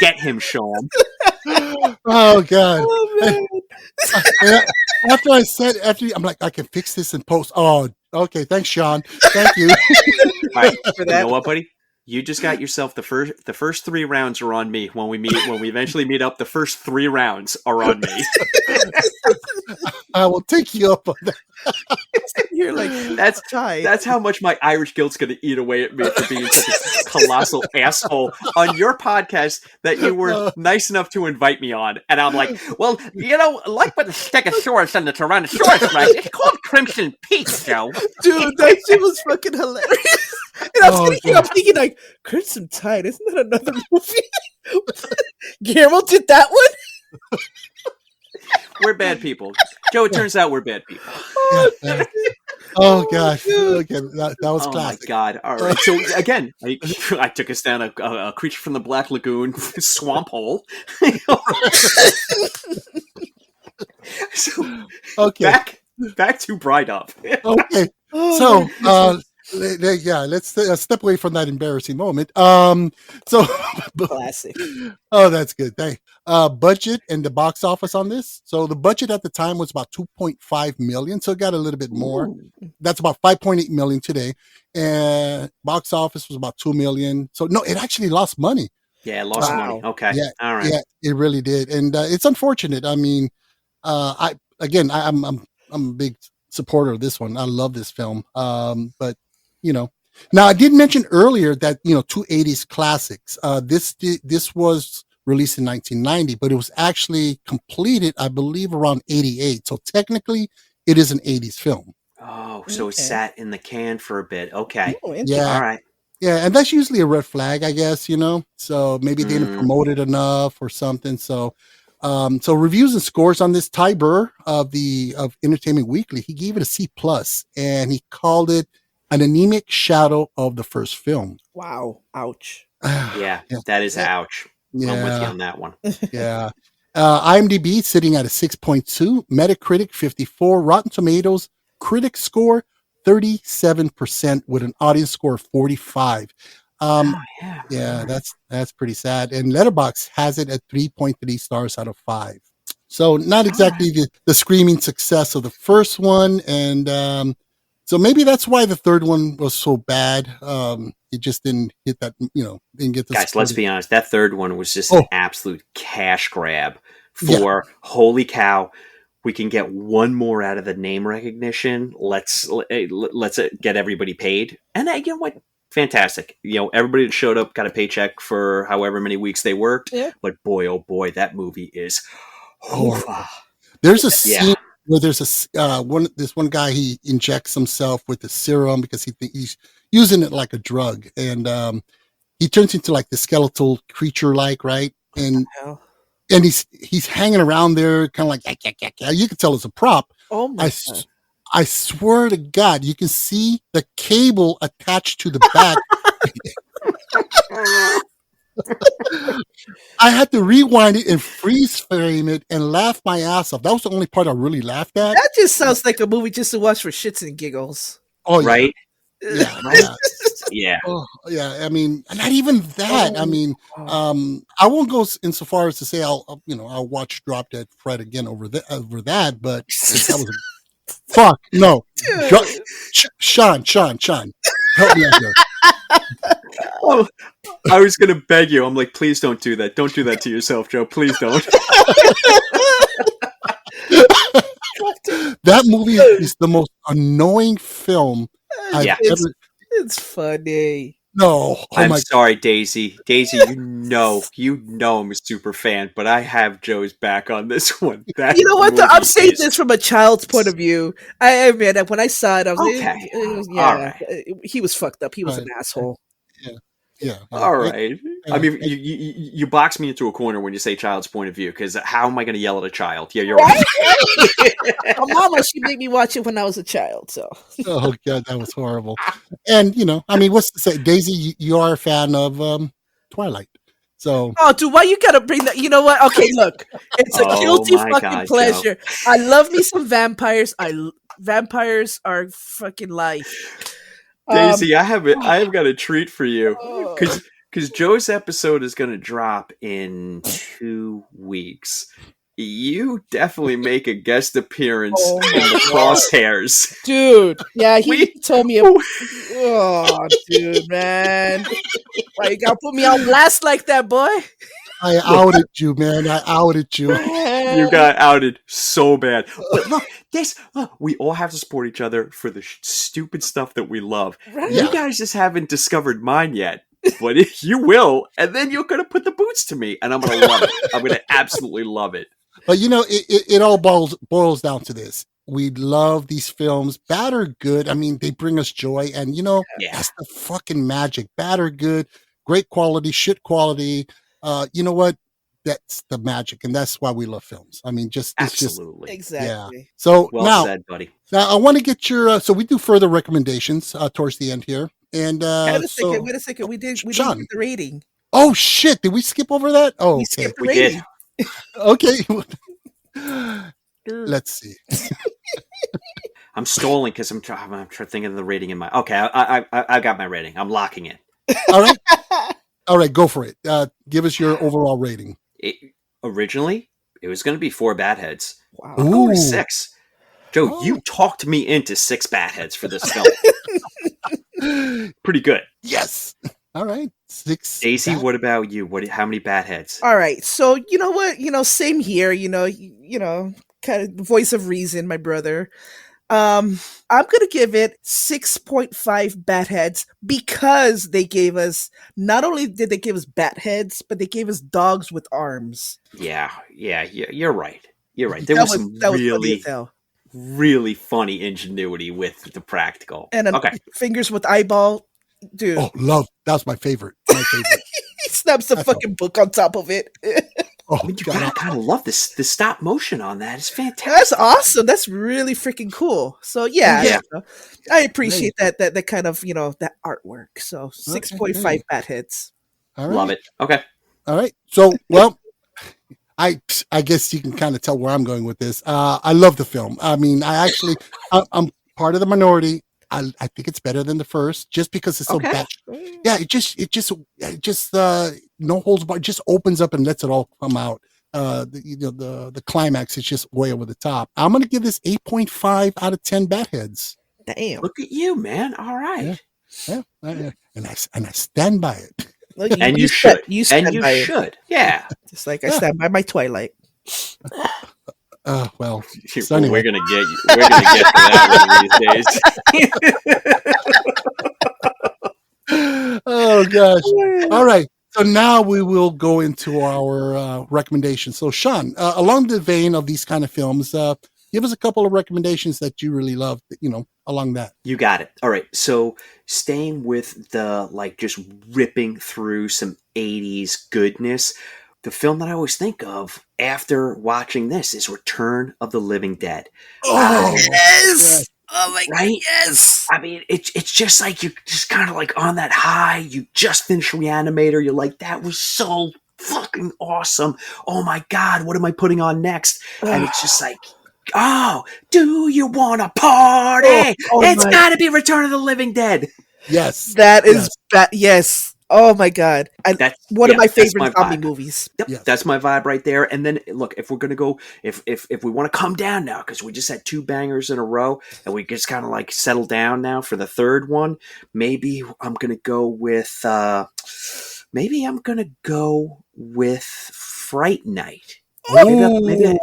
Get him, Sean." Oh God! Oh, after I'm like, I can fix this in post. Oh, okay. Thanks, Sean. Thank you. All right, for that. You know what, buddy? You just got yourself the first 3 rounds are on me. When we eventually meet up, the first 3 rounds are on me. I will take you up on that. You're like, that's how much my Irish guilt's going to eat away at me for being such a colossal asshole on your podcast that you were nice enough to invite me on. And I'm like, well, like with the Stegosaurus and the Tyrannosaurus, right? It's called Crimson Peak, Joe. Dude, that shit was fucking hilarious. And I'm thinking like, Crimson Tide, isn't that another movie? Guillermo did that one? We're bad people. Joe, it turns out we're bad people. Oh gosh. Okay, that was classic. Oh my God. All right. So again, I took us down a Creature from the Black Lagoon swamp hole. So okay. Back to Bride Up. Okay. So let's step away from that embarrassing moment. So classic. Oh, that's good. Budget and the box office on this. So the budget at the time was about 2.5 million. So it got a little bit more. Ooh. That's about 5.8 million today. And box office was about 2 million. So no, it actually lost money. Yeah, it lost money. Okay. Yeah, all right. Yeah, it really did. And it's unfortunate. I mean, I'm a big supporter of this one. I love this film. But now I did mention earlier that, 2 80s classics. This was released in 1990, but it was actually completed, I believe, around 88. So technically it is an 80s film. Oh, so it sat in the can for a bit. Okay. Oh, yeah. All right. Yeah. And that's usually a red flag, I guess, so maybe they didn't promote it enough or something. So, reviews and scores on this, Ty Burr of Entertainment Weekly, he gave it a C+, and he called it an anemic shadow of the first film. Wow. Ouch. Yeah, that is ouch. I'm with you Yeah. on that one. Yeah. IMDb sitting at a 6.2, Metacritic 54, Rotten Tomatoes critic score 37% with an audience score of 45. Yeah, that's pretty sad. And Letterboxd has it at 3.3 stars out of 5. So not exactly the screaming success of the first one, and so maybe that's why the third one was so bad. It just didn't hit that, didn't get the Guys, let's be honest. That third one was just Oh. an absolute cash grab for holy cow. We can get one more out of the name recognition. Let's get everybody paid. And you know what? Fantastic. Everybody that showed up got a paycheck for however many weeks they worked. Yeah. But boy, oh boy, that movie is. There's a scene where there's this one guy, he injects himself with the serum because he's using it like a drug, and he turns into like the skeletal creature, right? And he's hanging around there, kind of like you can tell it's a prop. Oh my God. I swear to God, you can see the cable attached to the back. I had to rewind it and freeze frame it and laugh my ass off. That was the only part I really laughed at. That just sounds like a movie just to watch for shits and giggles. Oh, yeah. Right? Yeah. Yeah. Oh, yeah. I mean, not even that. I mean, I won't go insofar as to say I'll watch Drop Dead Fred again over that, but that was fuck no. Sean, help me out here. Oh, I was going to beg you. I'm like, please don't do that. Don't do that to yourself, Joe. Please don't. That movie is the most annoying film I've ever. It's funny. No, I'm sorry, Daisy. Daisy, you know I'm a super fan, but I have Joe's back on this one. You know what? I'm saying this from a child's point of view. I admit that when I saw it, I was All right. he was fucked up. He was an asshole. Yeah. All right. I mean, you box me into a corner when you say child's point of view, because how am I going to yell at a child? Yeah, you're right. My mama, she made me watch it when I was a child. So. Oh God, that was horrible. And I mean, what's to say, Daisy? You are a fan of Twilight, so. Oh, dude, why you gotta bring that? You know what? Okay, look, it's a guilty fucking pleasure. Joe. I love me some vampires. Vampires are fucking life. Daisy, I have got a treat for you, because Joe's episode is going to drop in 2 weeks. You definitely make a guest appearance in the Crosshairs, dude. Yeah, he told me. Oh, dude, man, why you gotta put me on blast like that, boy? I outed you, man. I outed you. You got outed so bad. But look, we all have to support each other for the stupid stuff that we love. Right. You guys just haven't discovered mine yet, but you will, and then you're going to put the boots to me, and I'm going to love it. I'm going to absolutely love it. But it all boils down to this. We love these films, bad or good. I mean, they bring us joy, and that's the fucking magic. Bad or good, great quality, shit quality. You know what? That's the magic, and that's why we love films. I mean, absolutely, exactly. Yeah. So well said, buddy. Now I want to get your. So we do further recommendations towards the end here, and wait a second. We did the rating. Oh shit! Did we skip over that? Oh, we skipped the rating. Did. Okay. Let's see. I'm stalling because I'm trying to think of the rating in my. Okay, I got my rating. I'm locking it. All right, go for it. Give us your overall rating. Originally, it was going to be 4 bad heads. Wow. I'm going to 6. Joe, you talked me into 6 bad heads for this film. Pretty good. Yes. All right. 6. Daisy, what about you? How many bad heads? All right. So you know what? Same here. Kind of the voice of reason, my brother. I'm gonna give it 6.5 bat heads because they gave us, not only did they give us bat heads, but they gave us dogs with arms. Yeah, you're right. You're right. There was some really funny ingenuity with the practical. And fingers with eyeball, dude. Oh, love. That was my favorite. He snaps the fucking book on top of it. Oh, I mean, you God. gotta kind of love this. The stop motion on that is fantastic. That's awesome. That's really freaking cool. So yeah, Yeah. you know, I appreciate that kind of that artwork. So Okay, 6.5 great. bat hits. All Love right. it. Okay. All right. So, well, I guess you can kind of tell where I'm going with this. I love the film. I mean, I'm part of the minority. I think it's better than the first, just because it's so Okay. bad. Yeah, it just no holds barred. Just opens up and lets it all come out. The climax is just way over the top. I'm gonna give this 8.5 out of 10 bat heads. Damn. Look at you, man. All right. Yeah, and I stand by it. Well, And you should. You stand And you by it. should. Yeah. Just like I stand by my Twilight. Well, We're so anyway. gonna get you. We're gonna get to that one of these days. Oh gosh. All right. So now we will go into our recommendations. So Sean, along the vein of these kind of films, give us a couple of recommendations that you really love, along that. You got it. All right. So staying with the just ripping through some 80s goodness, the film that I always think of after watching this is Return of the Living Dead. Oh, Yes. Oh my God. Right? Yes. I mean, it's just like you're just kind of like on that high. You just finished Re-Animator. You're like, that was so fucking awesome. Oh my God, what am I putting on next? And it's just like, oh, do you want to party? It's got to be Return of the Living Dead. yes. That is yes. Oh my God. That's one of my that's favorite zombie movies. Yep, Yes. that's my vibe right there. And then look, if we're gonna go, if we want to come down now, because we just had 2 bangers in a row, and we just kind of like settle down now for the third one, maybe I'm gonna go with Fright Night. Maybe.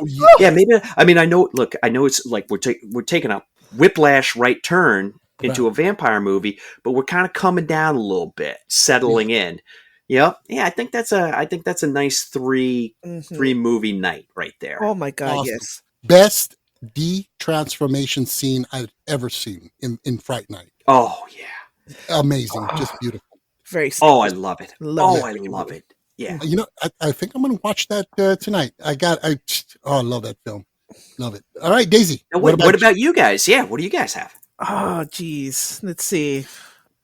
I mean, I know. Look, I know it's like we're taking a whiplash right turn into a vampire movie, but we're kind of coming down a little bit, settling in. Yep. Yeah, I think that's a nice 3 movie night right there. Oh my God, Awesome. yes. Best de-transformation scene I've ever seen in Fright Night. Oh yeah. Amazing. Just beautiful. Very Oh, I love it. Love I that love movie. it. Yeah. I think I'm going to watch that tonight. I love that film. Love it. All right, Daisy. Now, what about you guys? Yeah, what do you guys have? Oh, geez. Let's see.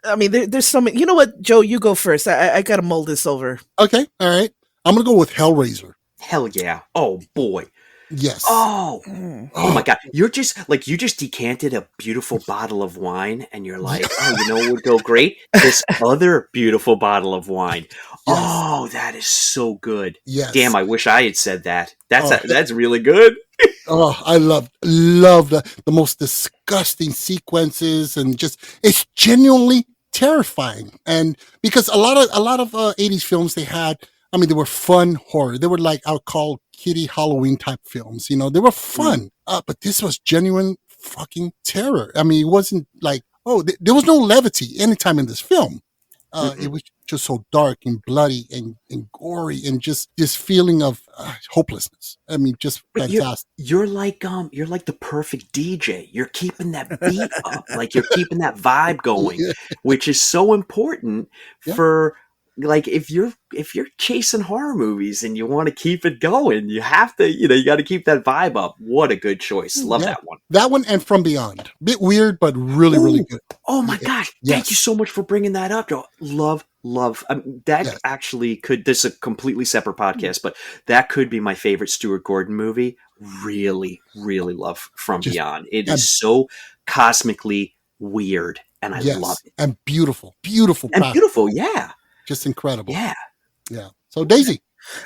I mean, there's so many. You know what, Joe? You go first. I got to mull this over. Okay. All right. I'm going to go with Hellraiser. Hell yeah. Oh boy. Yes. Oh my God. You just decanted a beautiful bottle of wine and you're like, oh, you know what would go great? This other beautiful bottle of wine. Yes. Oh, that is so good. Yes. Damn, I wish I had said that. That's really good. Oh, I love the most disgusting sequences, and just it's genuinely terrifying. And because a lot of 80s films they were fun horror. They were like I would call kiddie Halloween type films. They were fun. But this was genuine fucking terror. I mean, it wasn't like there was no levity anytime in this film. It was just so dark and bloody and gory, and just this feeling of hopelessness. I mean, just fantastic. You're like the perfect DJ. You're keeping that beat up, like you're keeping that vibe going, which is so important for like if you're chasing horror movies and you want to keep it going, you have to you got to keep that vibe up. What a good choice. Love that one. That one and From Beyond. Bit weird, but really, really good. Oh my gosh. Thank you so much for bringing that up, Joe. Love. That actually could, this is a completely separate podcast, but that could be my favorite Stuart Gordon movie. Really, really love From Beyond. It is so cosmically weird and I love it. And beautiful. And beautiful, yeah. Just incredible. Yeah. Yeah. So Daisy.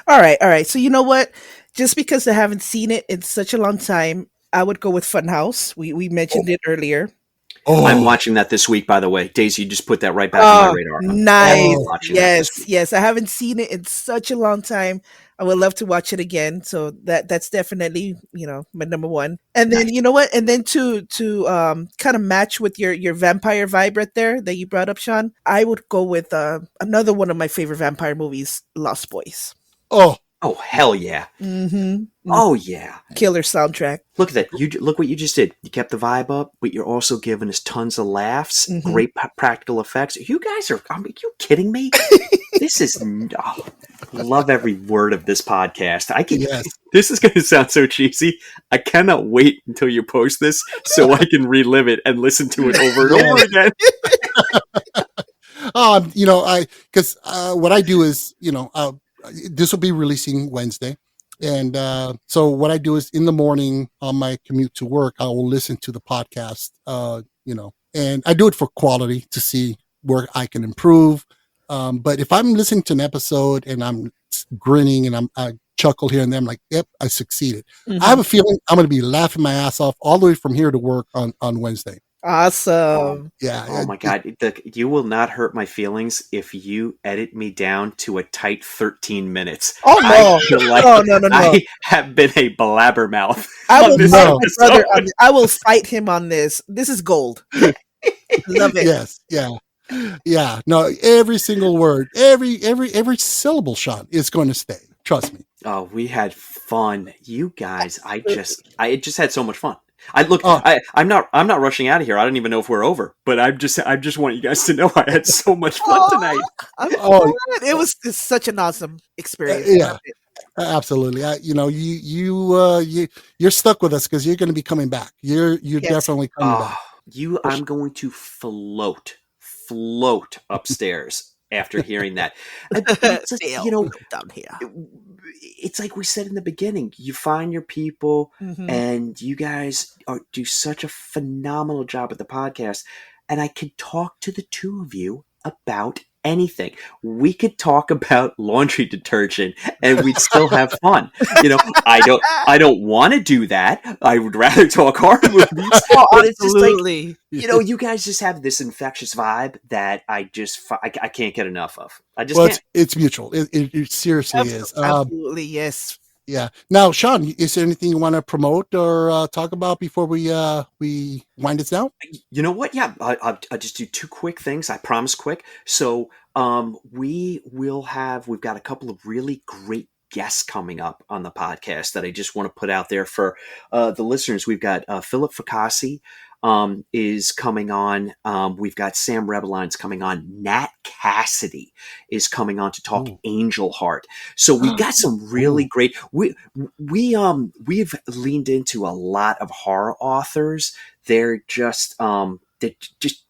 All right. So you know what? Just because I haven't seen it in such a long time, I would go with Funhouse. We mentioned it earlier. Oh. I'm watching that this week, by the way. Daisy, you just put that right back on my radar. Nice. Yes. I haven't seen it in such a long time. I would love to watch it again. So that's definitely, my number one. And then you know what? And then to kind of match with your vampire vibe right there that you brought up, Sean, I would go with another one of my favorite vampire movies, Lost Boys. Oh, hell yeah. Mm-hmm. Oh, yeah. Killer soundtrack. Look at that. Look what you just did. You kept the vibe up, but you're also giving us tons of laughs, great practical effects. You guys are you kidding me? This is love every word of this podcast. I can. Yes. This is going to sound so cheesy. I cannot wait until you post this so I can relive it and listen to it over and over again. Because what I do is, this will be releasing Wednesday. And so what I do is in the morning on my commute to work, I will listen to the podcast, and I do it for quality to see where I can improve. But if I'm listening to an episode and I'm grinning and I chuckle here and there, I'm like, yep, I succeeded. Mhm. I have a feeling I'm going to be laughing my ass off all the way from here to work on Wednesday. Awesome. Yeah. Oh my God. You will not hurt my feelings if you edit me down to a tight 13 minutes. Oh, no. I feel like No. I have been a blabbermouth. I on will this fight my episode. brother on this. I will fight him on this. This is gold. Love it. Yes. Yeah. No, every single word, every syllable, Sean, is going to stay. Trust me. Oh, we had fun. You guys, I just had so much fun. I'm not rushing out of here. I don't even know if we're over, but I just want you guys to know I had so much fun tonight. It was such an awesome experience. Yeah. Absolutely. You're stuck with us because you're going to be coming back. You're definitely coming back. I'm going to float upstairs after hearing that. It's just, down here. It's like we said in the beginning. You find your people, Mhm. and you guys do such a phenomenal job at the podcast. And I could talk to the two of you about anything. We could talk about laundry detergent and we'd still have fun. I don't want to do that. I would rather talk horror movies. But it's just like, you guys just have this infectious vibe that I can't get enough of. I just can't. It's mutual. It seriously is. Absolutely, yes. Yeah. Now, Sean, is there anything you want to promote or talk about before we wind this down? You know what? Yeah, I'll just do two quick things. I promise quick. So we've got a couple of really great guests coming up on the podcast that I just want to put out there for the listeners. We've got Philip Ficassi is coming on. We've got Sam Rebeline's coming on. Nat Cassidy is coming on to talk Angel Heart. So we've got some really great. We've leaned into a lot of horror authors. They're just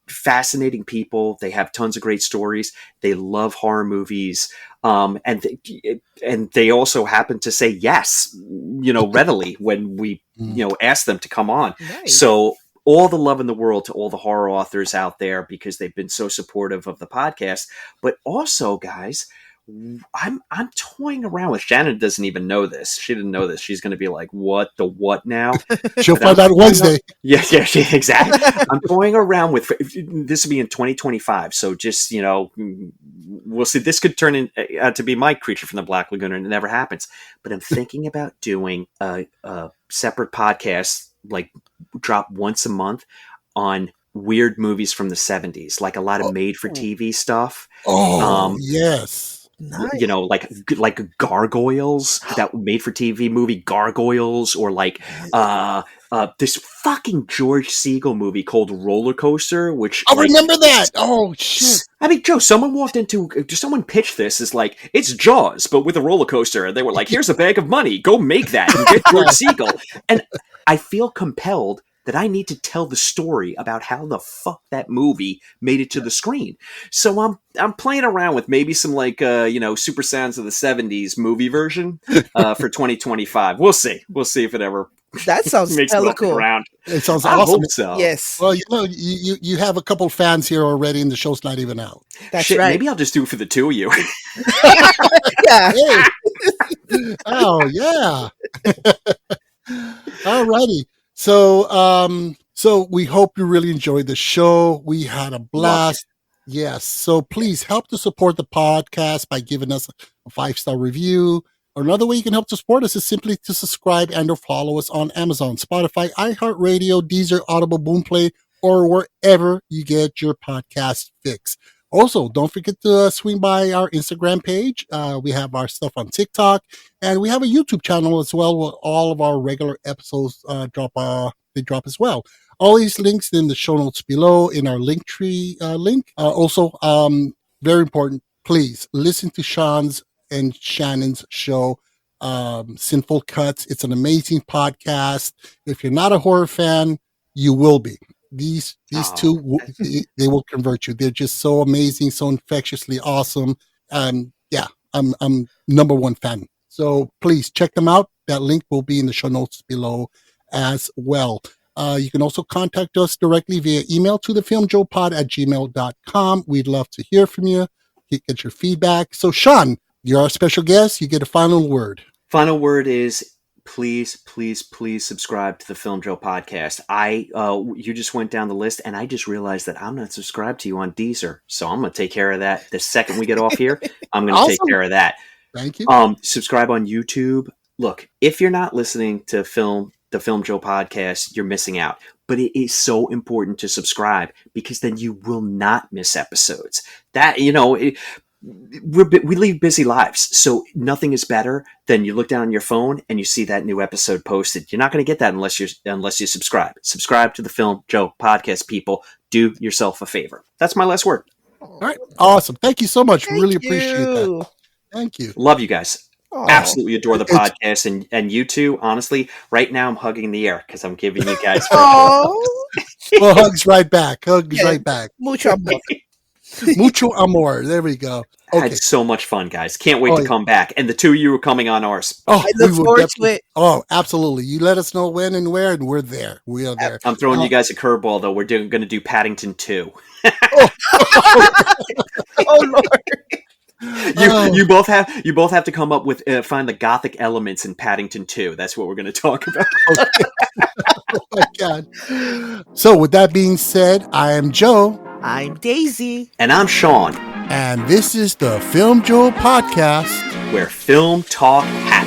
fascinating people. They have tons of great stories. They love horror movies. And they also happen to say yes, readily when we, ask them to come on. Nice. So all the love in the world to all the horror authors out there because they've been so supportive of the podcast. But also, guys, I'm toying around with. Shannon doesn't even know this. She didn't know this. She's going to be like, "What the what now?" She'll find out Wednesday. Yeah, exactly. I'm toying around with. This will be in 2025. So just we'll see. This could turn out to be my Creature from the Black Lagoon, and it never happens. But I'm thinking about doing a separate podcast, like drop once a month on weird movies from the 70s, like a lot of made-for-TV stuff. Yes. Nice. Like Gargoyles, that made-for-TV movie Gargoyles, or like this fucking George Segal movie called Roller Coaster, which I remember that. Oh shit! I mean, Joe, someone pitched this as like it's Jaws, but with a roller coaster, and they were like, "Here's a bag of money, go make that and get George Segal." And I feel compelled that I need to tell the story about how the fuck that movie made it to the screen. So I'm playing around with maybe some Super Sounds of the 70s movie version for 2025. We'll see if it ever That sounds makes hella it off the cool. ground. It sounds I awesome. hope so. Yes. Well, you have a couple fans here already, and the show's not even out. That's Shit, right. maybe I'll just do it for the two of you. Yeah. Hey. Oh yeah. Alrighty. So we hope you really enjoyed the show. We had a blast. Yes. So please help to support the podcast by giving us a 5-star review. Another way you can help to support us is simply to subscribe and or follow us on Amazon, Spotify, iHeartRadio, Deezer, Audible, Boomplay, or wherever you get your podcast fix. Also, don't forget to swing by our Instagram page. We have our stuff on TikTok, and we have a YouTube channel as well where all of our regular episodes drop as well. All these links in the show notes below in our Linktree link. Also, very important, please listen to Sean's and Shannon's show, Cine-ful Cuts. It's an amazing podcast. If you're not a horror fan, you will be. These two, they will convert you. They're just so amazing, so infectiously awesome. Yeah, I'm number one fan. So please check them out. That link will be in the show notes below as well. You can also contact us directly via email to thefilmjoepod@gmail.com. We'd love to hear from you, get your feedback. So Sean, you're our special guest. You get a final word. Final word is please, please, please subscribe to the Filmjoe podcast. You just went down the list, and I just realized that I'm not subscribed to you on Deezer, so I'm going to take care of that the second we get off here. I'm going to take care of that. Thank you. Subscribe on YouTube. Look, if you're not listening to the Filmjoe podcast, you're missing out. But it is so important to subscribe because then you will not miss episodes. We lead busy lives, so nothing is better than you look down on your phone and you see that new episode posted. You're not going to get that unless you subscribe. Subscribe to the Filmjoe podcast, people. Do yourself a favor. That's my last word. All right, awesome. Thank you so much. Thank really you. appreciate that. Thank you. Love you guys. Aw. Absolutely adore the podcast, and you two. Honestly, right now I'm hugging the air because I'm giving you guys. Oh, Well, hugs right back. Hugs right back. mucho amor. Mucho amor. There we go. I Okay. had so much fun, guys. Can't wait to yeah. come back. And the two of you are coming on ours. Oh, I look we will forward to definitely- it. Oh, absolutely. You let us know when and where, and we're there. We are there. I'm throwing you guys a curveball, though. We're going to do Paddington 2. Oh Lord. You both have to come up with find the gothic elements in Paddington 2. That's what we're going to talk about. Oh my God. So, with that being said, I am Joe, I'm Daisy. And I'm Sean, and this is the Filmjoe podcast. where film talk happens.